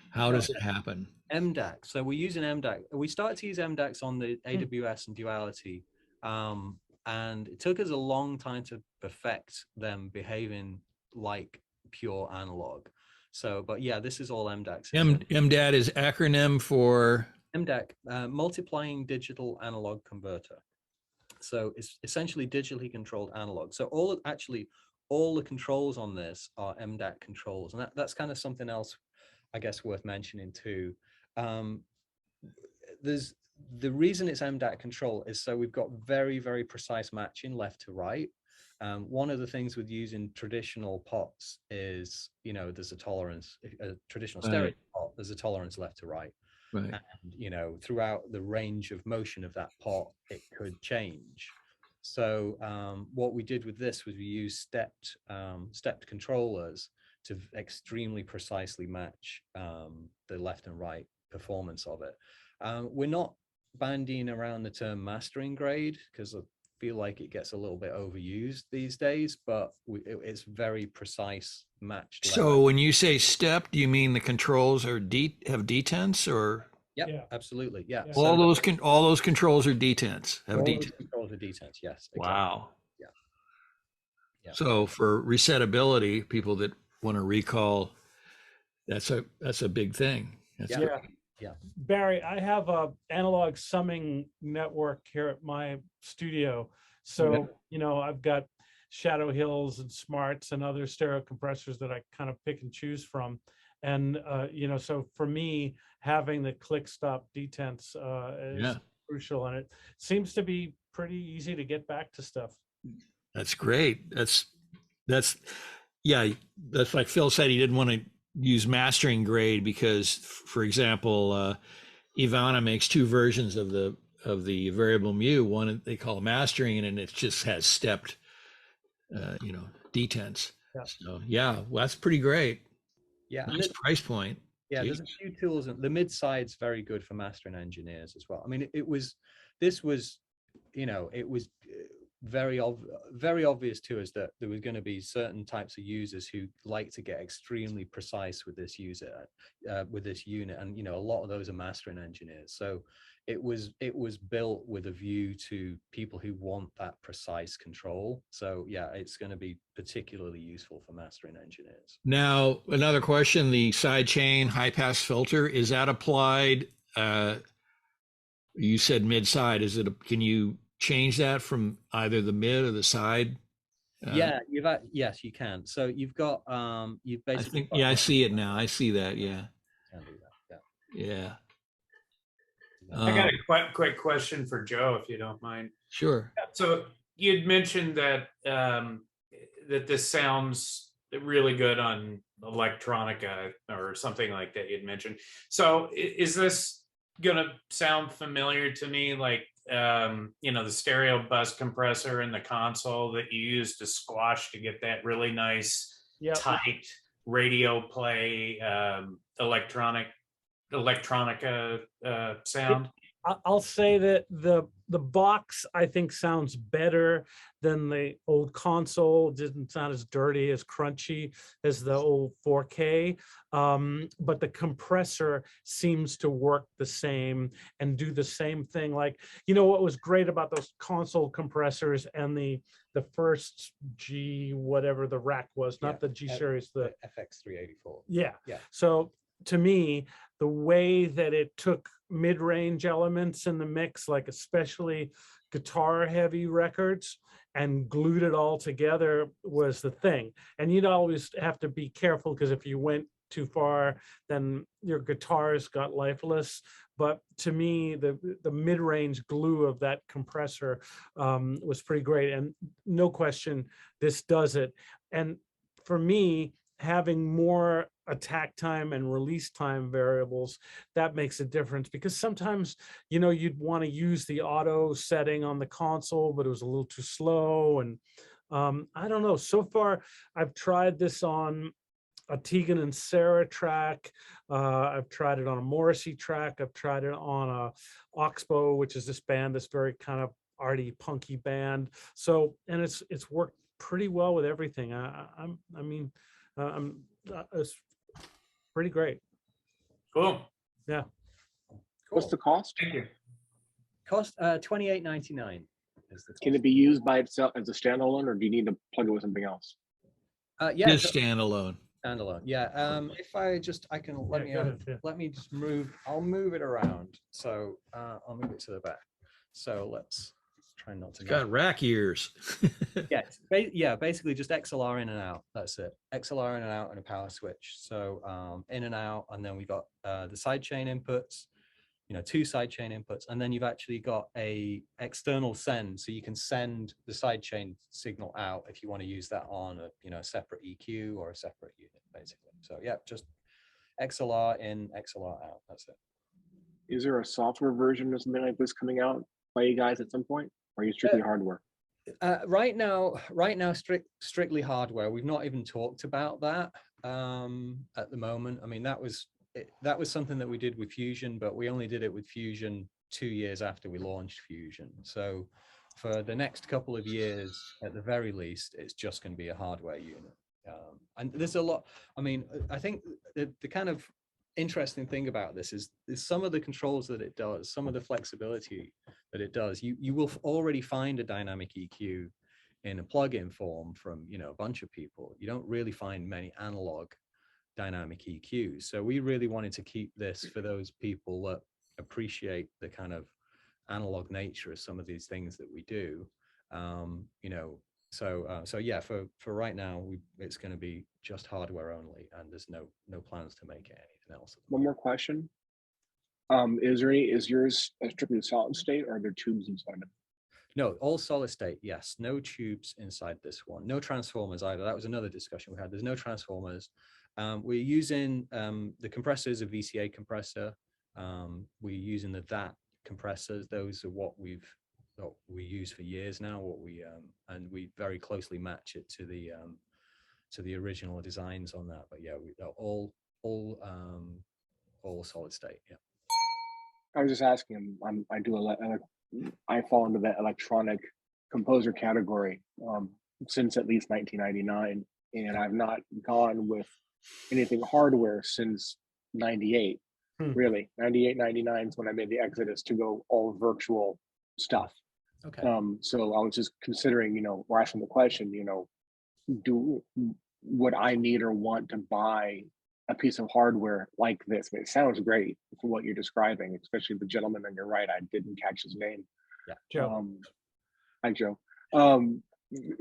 how does it happen? MDAC. So we're using MDAC. We started to use MDACs on the AWS and Duality, and it took us a long time to perfect them behaving like pure analog. So, but yeah, this is all MDACs. MDAT is acronym for? MDAC, multiplying digital analog converter. So it's essentially digitally controlled analog. So all the controls on this are MDAC controls, and that's kind of something else, I guess, worth mentioning too. There's the reason it's MDAC control is so we've got very, very precise matching left to right. One of the things with using traditional pots is, there's a tolerance, a traditional stereo pot, there's a tolerance left to right. Right. And, throughout the range of motion of that pot, it could change. So what we did with this was we used stepped controllers to extremely precisely match the left and right performance of it. We're not bandying around the term mastering grade because I feel like it gets a little bit overused these days, but it's very precise matched. So when you say step, do you mean the controls are have detents or? Yep, Yeah. absolutely. Yeah. All those controls are detents. Have all detents. those controls are detents. Yes. Exactly. Wow. Yeah. So for resettability, people that want to recall, that's a big thing. That's Yeah. Barry, I have a analog summing network here at my studio. So, I've got Shadow Hills and Smarts and other stereo compressors that I kind of pick and choose from. And, so for me, having the click stop detents is crucial. And it seems to be pretty easy to get back to stuff. That's great. That's like Phill said, he didn't want to use mastering grade because, for example, Ivana makes two versions of the variable mu. One they call mastering, and it just has stepped, detents. Yeah. So well, that's pretty great. Yeah, Nice price point. Yeah, there's a few tools, and the mid side's very good for mastering engineers as well. I mean, it was very obvious to us that there was going to be certain types of users who like to get extremely precise with this with this unit, and a lot of those are mastering engineers. So it was built with a view to people who want that precise control. So yeah, it's going to be particularly useful for mastering engineers. Now, another question: the side chain high pass filter, is that applied? You said mid side. Can you change that from either the mid or the side? Yes, you can. So you've got you've basically I see it now. I see that. Yeah. Can do that. Yeah. I got a quick question for Joe, if you don't mind. Sure. So you'd mentioned that that this sounds really good on electronica or something like that you'd mentioned. So is this going to sound familiar to me, like the stereo bus compressor in the console that you use to squash to get that really nice tight radio play electronica sound? I'll say that the box, I think, sounds better than the old console. It didn't sound as dirty, as crunchy as the old 4K. But the compressor seems to work the same and do the same thing. Like, what was great about those console compressors and the first G, whatever the rack was, not the G series, the FX384. Yeah. So to me, the way that it took mid-range elements in the mix, like especially guitar heavy records, and glued it all together was the thing. And you'd always have to be careful, because if you went too far, then your guitars got lifeless. But to me, the mid-range glue of that compressor was pretty great. And no question, this does it. And for me, having more attack time and release time variables, that makes a difference, because sometimes you'd want to use the auto setting on the console, but it was a little too slow. And I don't know, so far I've tried this on a Tegan and Sarah track, I've tried it on a Morrissey track, I've tried it on a Oxbow, which is this band, this very kind of arty punky band. So, and it's worked pretty well with everything. It's pretty great. Cool. Yeah. What's the cost? Thank you. Cost $28.99. Can it be used by itself as a standalone, or do you need to plug it with something else? Just standalone. Standalone. Yeah. If I can let me just move. I'll move it around. So I'll move it to the back. So let's trying not to. It's got rack ears. Yeah, basically just XLR in and out. That's it. XLR in and out and a power switch. So in and out, and then we got the sidechain inputs. 2 sidechain inputs, and then you've actually got a external send, so you can send the sidechain signal out if you want to use that on a separate EQ or a separate unit, basically. So yeah, just XLR in, XLR out. That's it. Is there a software version of something like this coming out by you guys at some point, or are you strictly hardware? Right now, strictly hardware. We've not even talked about that at the moment. I mean, that was something that we did with Fusion, but we only did it with Fusion 2 years after we launched Fusion. So for the next couple of years, at the very least, it's just going to be a hardware unit. And there's a lot. I mean, I think the kind of interesting thing about this is some of the controls that it does, some of the flexibility that it does. You will already find a dynamic EQ in a plugin form from a bunch of people. You don't really find many analog dynamic EQs. So we really wanted to keep this for those people that appreciate the kind of analog nature of some of these things that we do. So yeah, for right now, it's going to be just hardware only, and there's no plans to make it anything else. One more question. Is yours a strictly solid state, or are there tubes inside it? No, all solid state, yes. No tubes inside this one. No transformers either. That was another discussion we had. There's no transformers. We're using the compressor is a VCA compressor. We're using the DAT compressors. Those are what we use for years now. And we very closely match it to the original designs on that. But yeah, they're all solid state. Yeah. I was just asking. I fall into that electronic composer category since at least 1999, and I've not gone with anything hardware since 98. Really, 98, 99 is when I made the exodus to go all virtual stuff. Okay. So I was just considering, or asking the question, would I need or want to buy a piece of hardware like this? I mean, it sounds great for what you're describing, especially the gentleman on your right. I didn't catch his name. Yeah, Joe. Hi, Joe.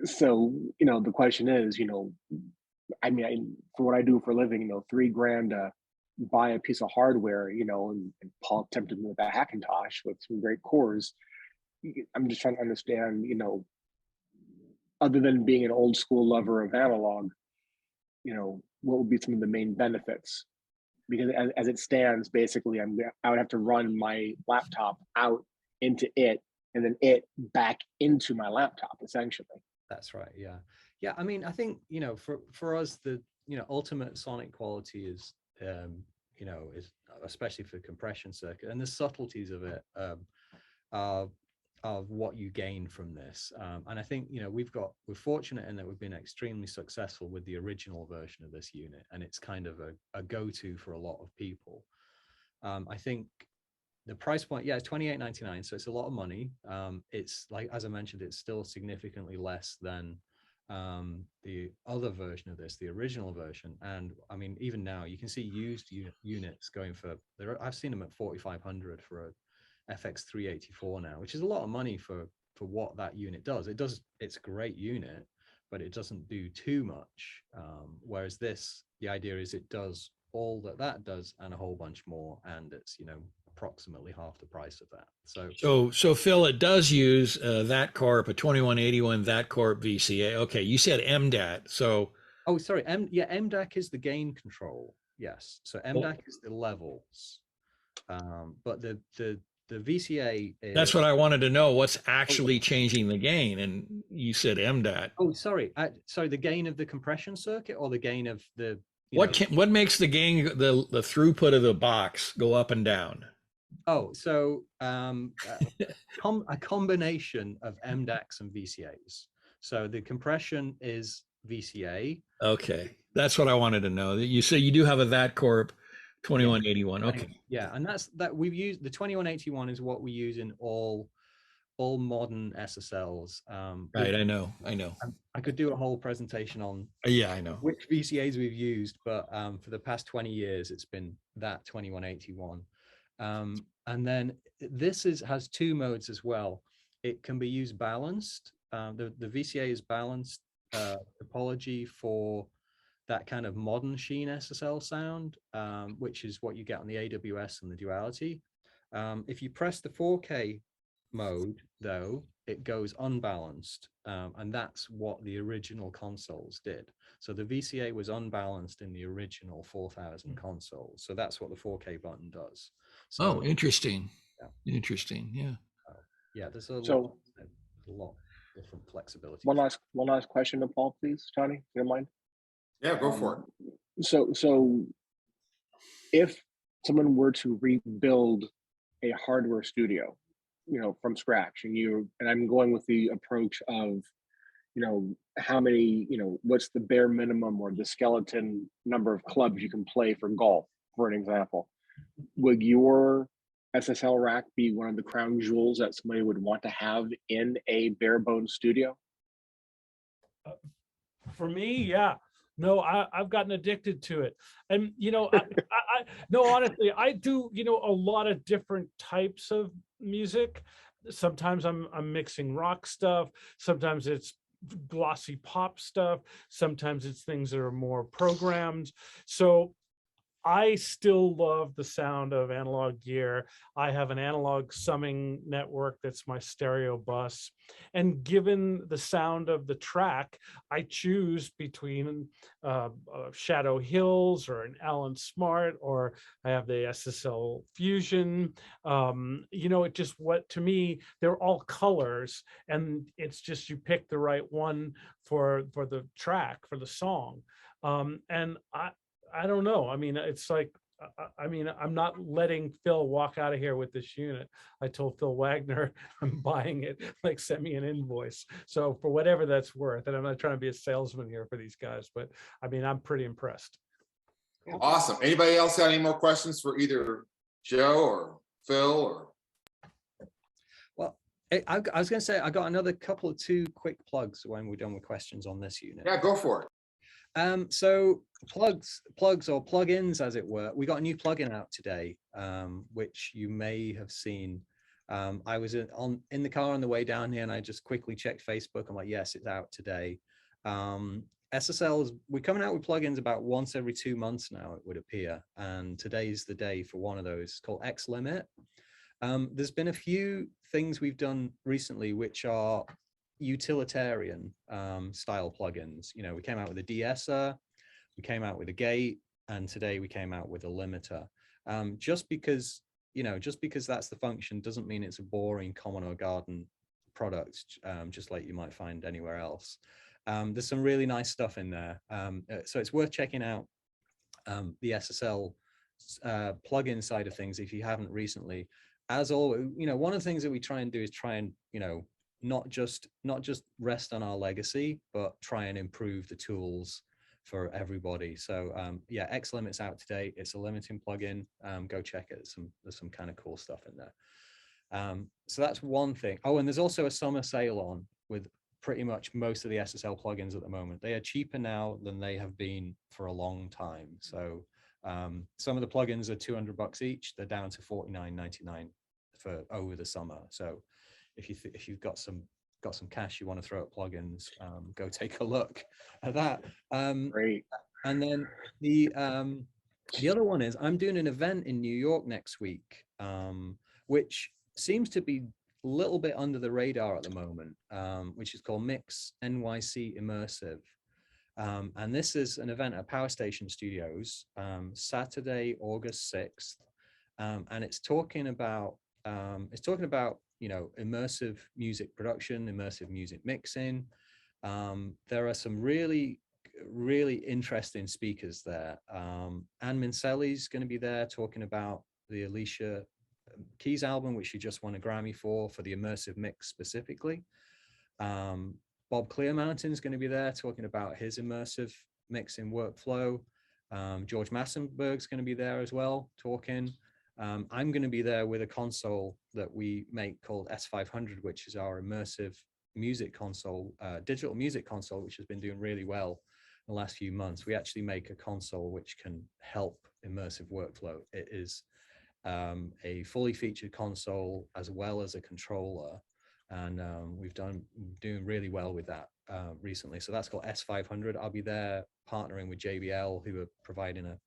So, the question is, I mean, for what I do for a living, $3,000 to buy a piece of hardware, and Paul tempted me with a Hackintosh with some great cores. I'm just trying to understand, other than being an old school lover of analog, what would be some of the main benefits? Because as it stands, basically, I would have to run my laptop out into it and then it back into my laptop, essentially. That's right. Yeah. Yeah. I mean, I think, for us, the, ultimate sonic quality is, is especially for compression circuit, and the subtleties of it of what you gain from this. And I think, we're fortunate in that we've been extremely successful with the original version of this unit, and it's kind of a go-to for a lot of people. I think the price point, it's $28.99, so it's a lot of money. It's like, as I mentioned, it's still significantly less than the other version of this, the original version. And I mean, even now you can see used units going for, I've seen them at 4,500 for a FX 384 now, which is a lot of money for what that unit does. It's a great unit, but it doesn't do too much. Whereas this, the idea is it does all that does and a whole bunch more, and it's approximately half the price of that. So Phil, it does use that Corp, a 2181 that Corp VCA. Okay, you said MDAT. So sorry, MDAC is the gain control. Yes, so MDAC is the levels, but the VCA is, that's what I wanted to know. What's actually changing the gain? And you said MDAT. Sorry, the gain of the compression circuit, or the gain of the what makes the gain, the throughput of the box go up and down? A combination of MDACs and VCAs. So the compression is VCA. Okay, that's what I wanted to know. You say you do have a that Corp 2181. Okay. Yeah, and that we've used the 2181 is what we use in all modern SSLs. Right, I know. I could do a whole presentation on I know which VCAs we've used, but for the past 20 years, it's been that 2181. And then this has 2 modes as well. it can be used balanced. The VCA is balanced topology for that kind of modern Sheen SSL sound, which is what you get on the AWS and the Duality. If you press the 4K mode, though, it goes unbalanced, and that's what the original consoles did. So the VCA was unbalanced in the original 4000 consoles. So that's what the 4K button does. So, interesting. Yeah. Interesting. Yeah. Yeah, there's a So- lot different flexibility. One last question to Paul, please, Tony, if you don't mind. Yeah, go for it. So if someone were to rebuild a hardware studio, from scratch, and I'm going with the approach of, how many, what's the bare minimum or the skeleton number of clubs you can play for golf, for an example, would your SSL rack be one of the crown jewels that somebody would want to have in a bare bones studio? For me, yeah. No, I've gotten addicted to it. And, no, honestly, I do, a lot of different types of music. Sometimes I'm mixing rock stuff. Sometimes it's glossy pop stuff. Sometimes it's things that are more programmed. So I still love the sound of analog gear. I have an analog summing network that's my stereo bus. And given the sound of the track, I choose between Shadow Hills or an Alan Smart, or I have the SSL Fusion. It just, to me, they're all colors, and it's just you pick the right one for the track, for the song. And I don't know. I mean, it's like, I'm not letting Phill walk out of here with this unit. I told Phil Wagner I'm buying it, like send me an invoice. So for whatever that's worth, and I'm not trying to be a salesman here for these guys, but I mean, I'm pretty impressed. Awesome. Anybody else got any more questions for either Joe or Phill or? Well, I was going to say, I got another two quick plugs when we're done with questions on this unit. Yeah, go for it. So plugs or plugins, as it were. We got a new plugin out today, which you may have seen. I was in the car on the way down here, and I just quickly checked Facebook. I'm like, yes, it's out today. we're coming out with plugins about once every 2 months now, it would appear. And today's the day for one of those. It's called X Limit. There's been a few things we've done recently which are utilitarian style plugins. You know, we came out with a de-esser, we came out with a gate, and today we came out with a limiter. Just because that's the function doesn't mean it's a boring common or garden product, just like you might find anywhere else. There's some really nice stuff in there. So it's worth checking out the SSL plugin side of things if you haven't recently. As always, one of the things that we try and do is try and, not just rest on our legacy, but try and improve the tools for everybody. So yeah, X Limit's out today. It's a limiting plugin. Go check it. There's some kind of cool stuff in there. So that's one thing. Oh, and there's also a summer sale on with pretty much most of the SSL plugins at the moment. They are cheaper now than they have been for a long time. So some of the plugins are $200 each. They're down to $49.99 for over the summer. So if you've got some cash you want to throw at plugins, go take a look at that. Great. And then the other one is I'm doing an event in New York next week, which seems to be a little bit under the radar at the moment, which is called Mix NYC Immersive. And this is an event at Power Station Studios, Saturday, August 6th. And it's talking about immersive music production, immersive music mixing. There are some really interesting speakers there. Anne Mincelli's going to be there talking about the Alicia Keys album, which she just won a Grammy for the immersive mix specifically. Bob Clearmountain's going to be there talking about his immersive mixing workflow. George Massenberg's going to be there as well talking. I'm going to be there with a console that we make called S500, which is our immersive music console, digital music console, which has been doing really well in the last few months. We actually make a console which can help immersive workflow. It is a fully featured console as well as a controller, and we've doing really well with that recently. So that's called S500. I'll be there partnering with JBL, who are providing a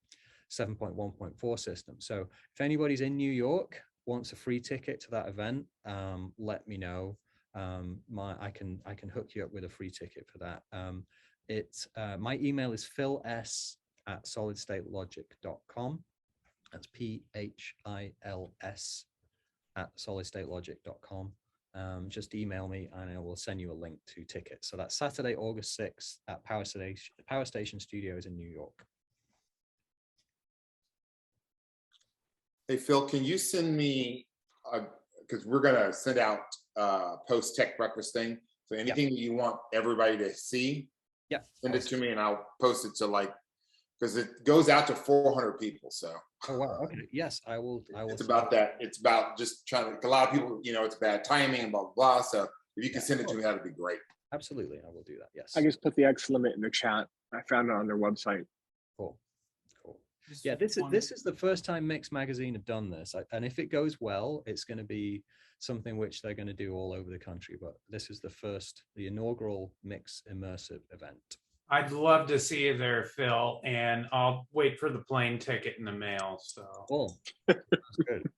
7.1.4 system. So if anybody's in New York, wants a free ticket to that event, let me know. I can hook you up with a free ticket for that. My email is phils@solidstatelogic.com. That's PHILS@solidstatelogic.com. Just email me and I will send you a link to tickets. So that's Saturday, August 6th at Power Station Studios in New York. Hey, Phil, can you send me, because we're gonna send out post tech breakfast thing. So anything that you want everybody to see, send it to me and I'll post it to because it goes out to 400 people. So. Oh, wow. Okay. Yes, I will. It's about that. It's about just trying to, a lot of people, it's bad timing and blah, blah, blah. So if you can send it to me, that'd be great. Absolutely. I will do that. Yes. I just put the X limit in the chat. I found it on their website. Cool. Yeah, this is the first time Mix Magazine have done this, and if it goes well, it's going to be something which they're going to do all over the country. But this is the inaugural Mix Immersive event. I'd love to see you there, Phil, and I'll wait for the plane ticket in the mail. So cool. That's good.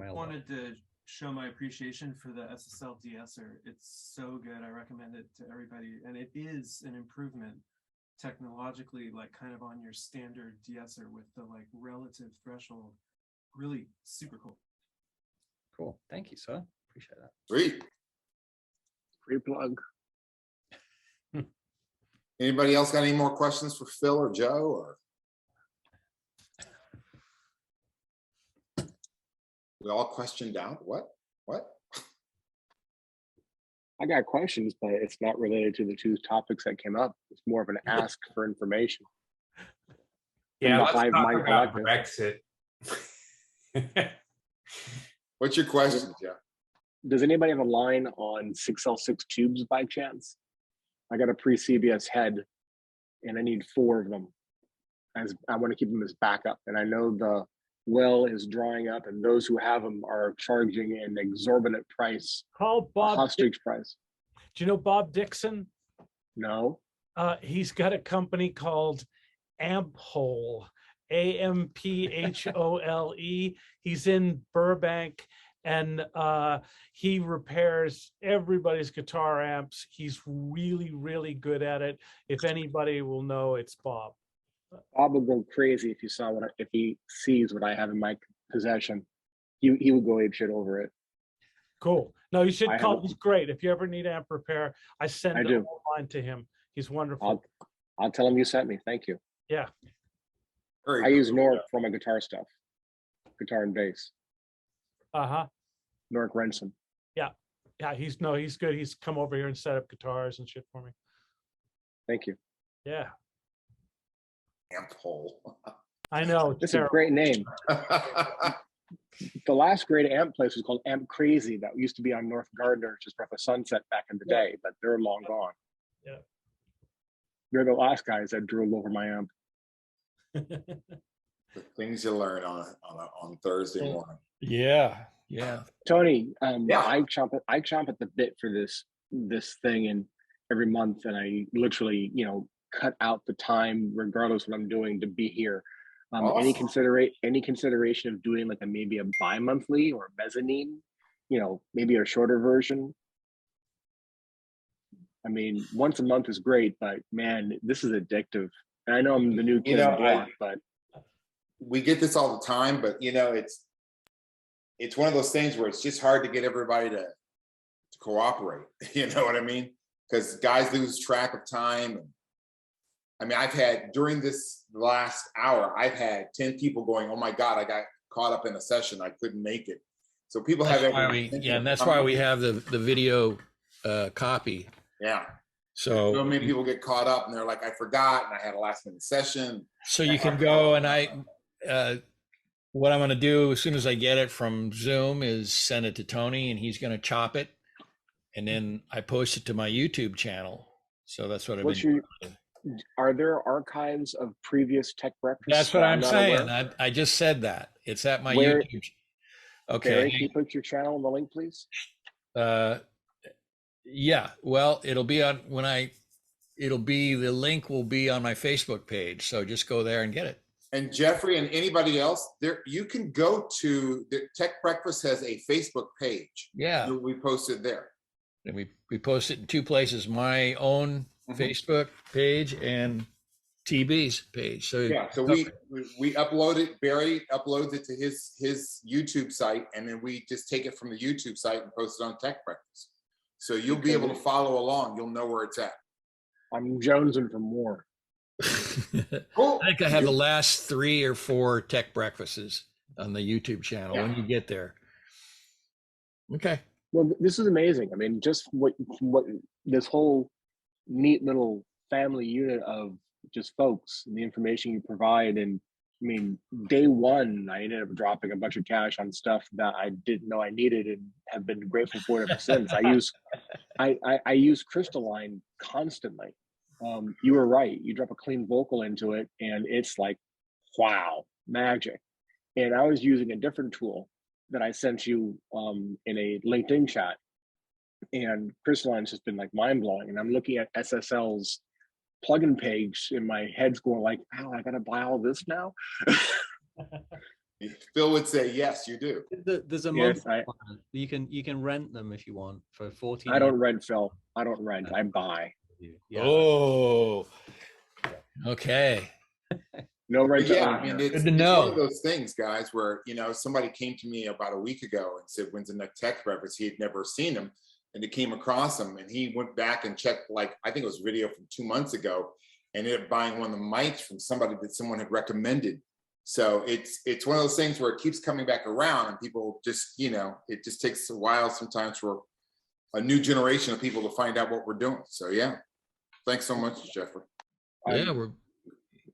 I wanted to show my appreciation for the SSL de-esser. It's so good. I recommend it to everybody, and it is an improvement technologically, like kind of on your standard de-esser with the relative threshold. Really super cool. Cool. Thank you, sir. Appreciate that. Great. Free plug. Anybody else got any more questions for Phil or Joe? Or we all questioned out? What? I got questions, but it's not related to the two topics that came up. It's more of an ask for information. Yeah, let's talk about Brexit. What's your question, Jeff? Does anybody have a line on 6L6 tubes by chance? I got a pre-CBS head and I need 4 of them. As I want to keep them as backup. And I know the well is drying up and those who have them are charging an exorbitant price. Call Bob. Hostage price. Do you know Bob Dixon? No. He's got a company called Amphole, AMPHOLE. He's in Burbank, and he repairs everybody's guitar amps. He's really, really good at it. If anybody will know, it's Bob. Bob will go crazy if he sees what I have in my possession. He would go apeshit over it. Cool. No, you should call. He's great. If you ever need amp repair, I send it online to him. He's wonderful. I'll tell him you sent me. Thank you. Yeah. I use Nork for my guitar stuff, guitar and bass. Nork Renson. Yeah. He's good. He's come over here and set up guitars and shit for me. Thank you. Yeah. Amphole. I know. It's a great name. The last great amp place was called Amp Crazy. That used to be on North Gardner, just off of Sunset back in the day, but they're long gone. Yeah. They're the last guys that drilled over my amp. The things you learn on Thursday morning. Yeah. Tony, I chomp at the bit for this thing, and every month, and I literally, cut out the time, regardless of what I'm doing, to be here. Awesome. Any consideration of doing maybe a bi-monthly or mezzanine, maybe a shorter version? I mean, once a month is great, but man, this is addictive. And I know I'm the new kid on the block, but we get this all the time, but it's one of those things where it's just hard to get everybody to cooperate. You know what I mean? Because guys lose track of time. I mean, I've had, during this last hour, I've had 10 people going, "Oh my God, I got caught up in a session. I couldn't make it." So people have and that's why we have the video copy. Yeah. So many people get caught up and they're like, "I forgot, and I had a last minute session." So you can go, and what I'm going to do as soon as I get it from Zoom is send it to Tony, and he's going to chop it, and then I post it to my YouTube channel. So that's what I've been doing. Are there archives of previous tech breakfasts? That's what I'm saying. I just said that. It's at my YouTube. Okay. Barry, can you put your channel in the link, please? Yeah, well, it'll be on the link will be on my Facebook page. So just go there and get it. And Jeffrey and anybody else, there you can go to the Tech Breakfast has a Facebook page. Yeah. We posted there. And we post it in two places, my own Facebook page and TB's page. So yeah, so we upload it, Barry uploads it to his YouTube site, and then we just take it from the YouTube site and post it on Tech Breakfast. So you'll be able to follow along. You'll know where it's at. I'm jonesing for more. Cool. I think I have the last 3 or 4 Tech Breakfasts on the YouTube channel when you get there. Okay. Well, this is amazing. I mean, just what this whole neat little family unit of just folks and the information you provide. And I mean, day one, I ended up dropping a bunch of cash on stuff that I didn't know I needed and have been grateful for it ever since. I use Crystalline constantly. You were right. You drop a clean vocal into it and it's like, wow, magic. And I was using a different tool that I sent you in a LinkedIn chat, and Crystalline's just been like mind blowing. And I'm looking at SSL's plugin page, and my head's going like, "Wow, I gotta buy all this now." Phil would say, "Yes, you do." There's a month you can rent them if you want for 14. I don't rent, Phil. I don't rent. I buy. Yeah. Oh, okay. No rent. Yeah, I mean, it's Good to know. one of those things, guys, where somebody came to me about a week ago and said, "When's the next Tech Breakfast?" He had never seen him, and he came across him, and he went back and checked, like I think it was a video from 2 months ago, and ended up buying one of the mics from somebody that someone had recommended. So it's one of those things where it keeps coming back around, and people just it just takes a while sometimes for a new generation of people to find out what we're doing. So yeah, thanks so much, Jeffrey. Yeah,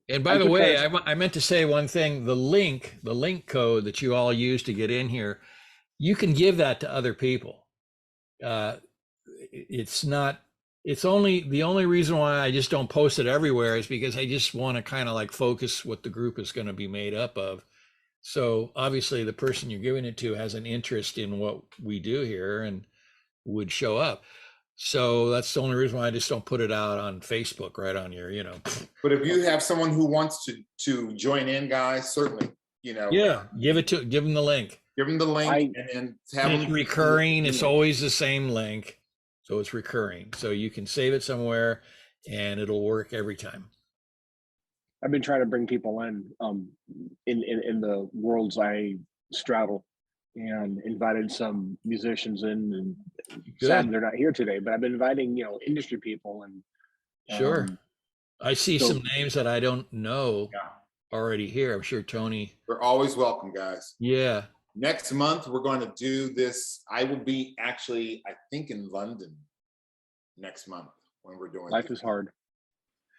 and by the way, I meant to say one thing. The link code that you all use to get in here, you can give that to other people. It's only the only reason why I just don't post it everywhere is because I just want to kind of like focus what the group is going to be made up of. So obviously the person you're giving it to has an interest in what we do here and would show up. So that's the only reason why I just don't put it out on Facebook, right on your, But if you have someone who wants to join in, guys, certainly, yeah, give them the link. Give them the link and have It's them recurring. It's always the same link, so it's recurring. So you can save it somewhere, and it'll work every time. I've been trying to bring people in the worlds I straddle, and invited some musicians in, and sad they're not here today, but I've been inviting industry people and sure. I see some names that I don't know already here. I'm sure Tony. We're always welcome, guys. Yeah. Next month we're going to do this. I will be actually, I think, in London next month when we're doing Life is hard.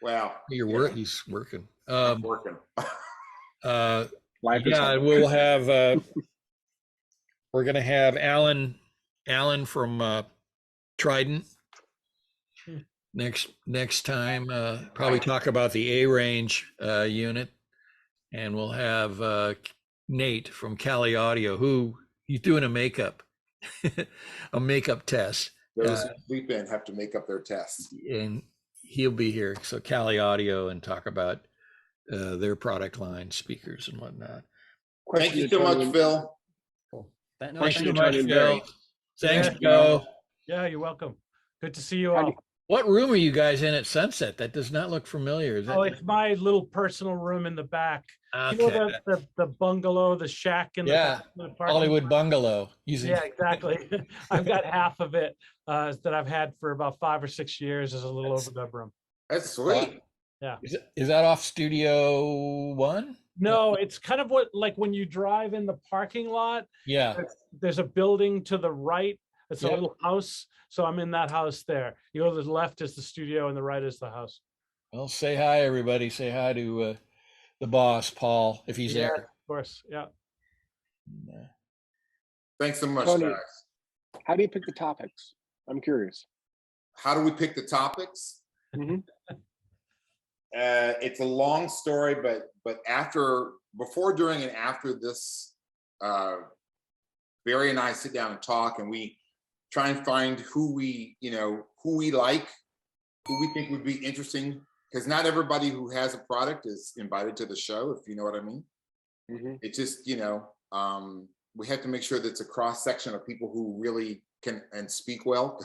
Well, he's working. I'm working. Life is hard. We'll have we're gonna have Alan from Trident next time. Probably talk about the A range unit, and we'll have Nate from Cali Audio, who he's doing a makeup test. Those who sleep in have to make up their tests, and he'll be here. So Cali Audio, and talk about their product line, speakers and whatnot. Thank you so much, Phil. Thanks so much, Phil. Thanks, Joe. Yeah, you're welcome. Good to see you all. What room are you guys in at Sunset? That does not look familiar. Is that... Oh, it's my little personal room in the back. Okay. You know the bungalow, the shack in the back of the Hollywood bungalow. Yeah, exactly. I've got half of it that I've had for about 5 or 6 years as a little overdub room. That's sweet. Yeah. Is that off Studio One? No, it's kind of like when you drive in the parking lot. Yeah. There's a building to the right. It's a little house. So I'm in that house there. You go to the left is the studio and the right is the house. Well, say hi, everybody. Say hi to the boss, Paul, if he's there. Of course. Yeah. Thanks so much, Tony, guys. How do you pick the topics? I'm curious. How do we pick the topics? Mm-hmm. It's a long story, but before, during, and after this, Barry and I sit down and talk, and we try and find who we like, who we think would be interesting, because not everybody who has a product is invited to the show, if you know what I mean. It's just, we have to make sure that it's a cross section of people who really can and speak well.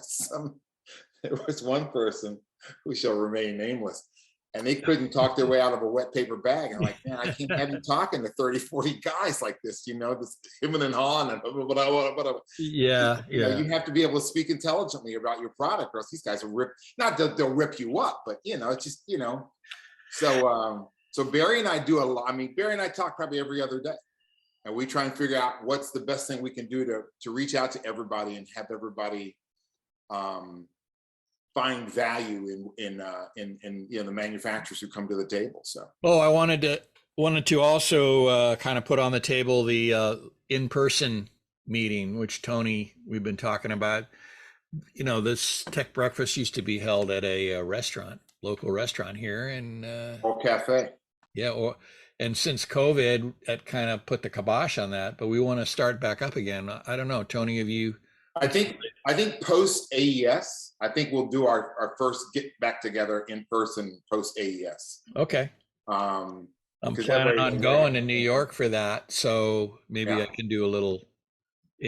There was one person who shall remain nameless, and they couldn't talk their way out of a wet paper bag. And I'm like, man, I can't have you talking to 30, 40 guys like this, this him and hawing and whatever. Yeah. You have to be able to speak intelligently about your product, or else these guys will rip, not that they'll rip you up, but it's just, so Barry and I do a lot. I mean, Barry and I talk probably every other day, and we try and figure out what's the best thing we can do to reach out to everybody and have everybody find value in the manufacturers who come to the table. So I wanted to also kind of put on the table the in-person meeting, which Tony, we've been talking about. This tech breakfast used to be held at a local restaurant here in Old Cafe. Yeah, and since COVID, that kind of put the kibosh on that, but we want to start back up again. I don't know, Tony, have you? I think post AES, I think we'll do our first get back together in person post AES. Okay. I'm planning on going to New York for that, so maybe I can do a little.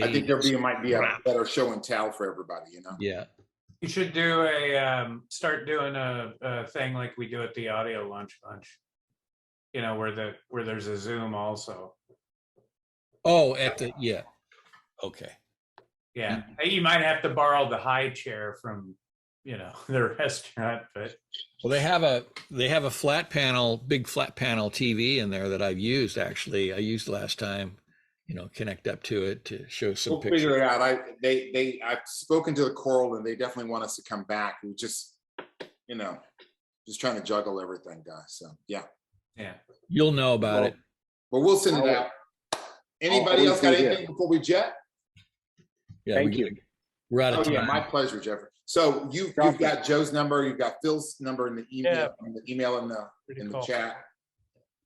I think might be a better show and tell for everybody, Yeah. You should do start doing a thing like we do at the Audio Lunch Bunch. Where there's a Zoom also. Oh, okay. Yeah, you might have to borrow the high chair from, the restaurant, but. Well, they have a big flat panel TV in there that I've used. Actually, I used last time. Connect up to it to show some pictures. Figure it out. I've spoken to the Coral, and they definitely want us to come back. We just, just trying to juggle everything, guys. So yeah. Yeah. You'll know about it. But we'll send it out. Anybody else got anything before we jet? Yeah, Thank you. We're out of time. Yeah, my pleasure, Jeffrey. So you've got Joe's number, you've got Phil's number in the email, in the chat.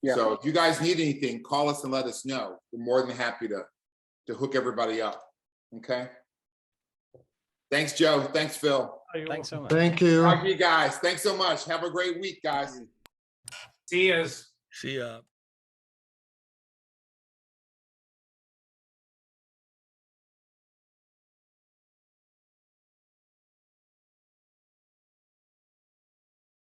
Yeah. So if you guys need anything, call us and let us know. We're more than happy to hook everybody up. Okay. Thanks, Joe. Thanks, Phil. Thanks so much. Thank you. Talk to you guys. Thanks so much. Have a great week, guys. See yous. See ya.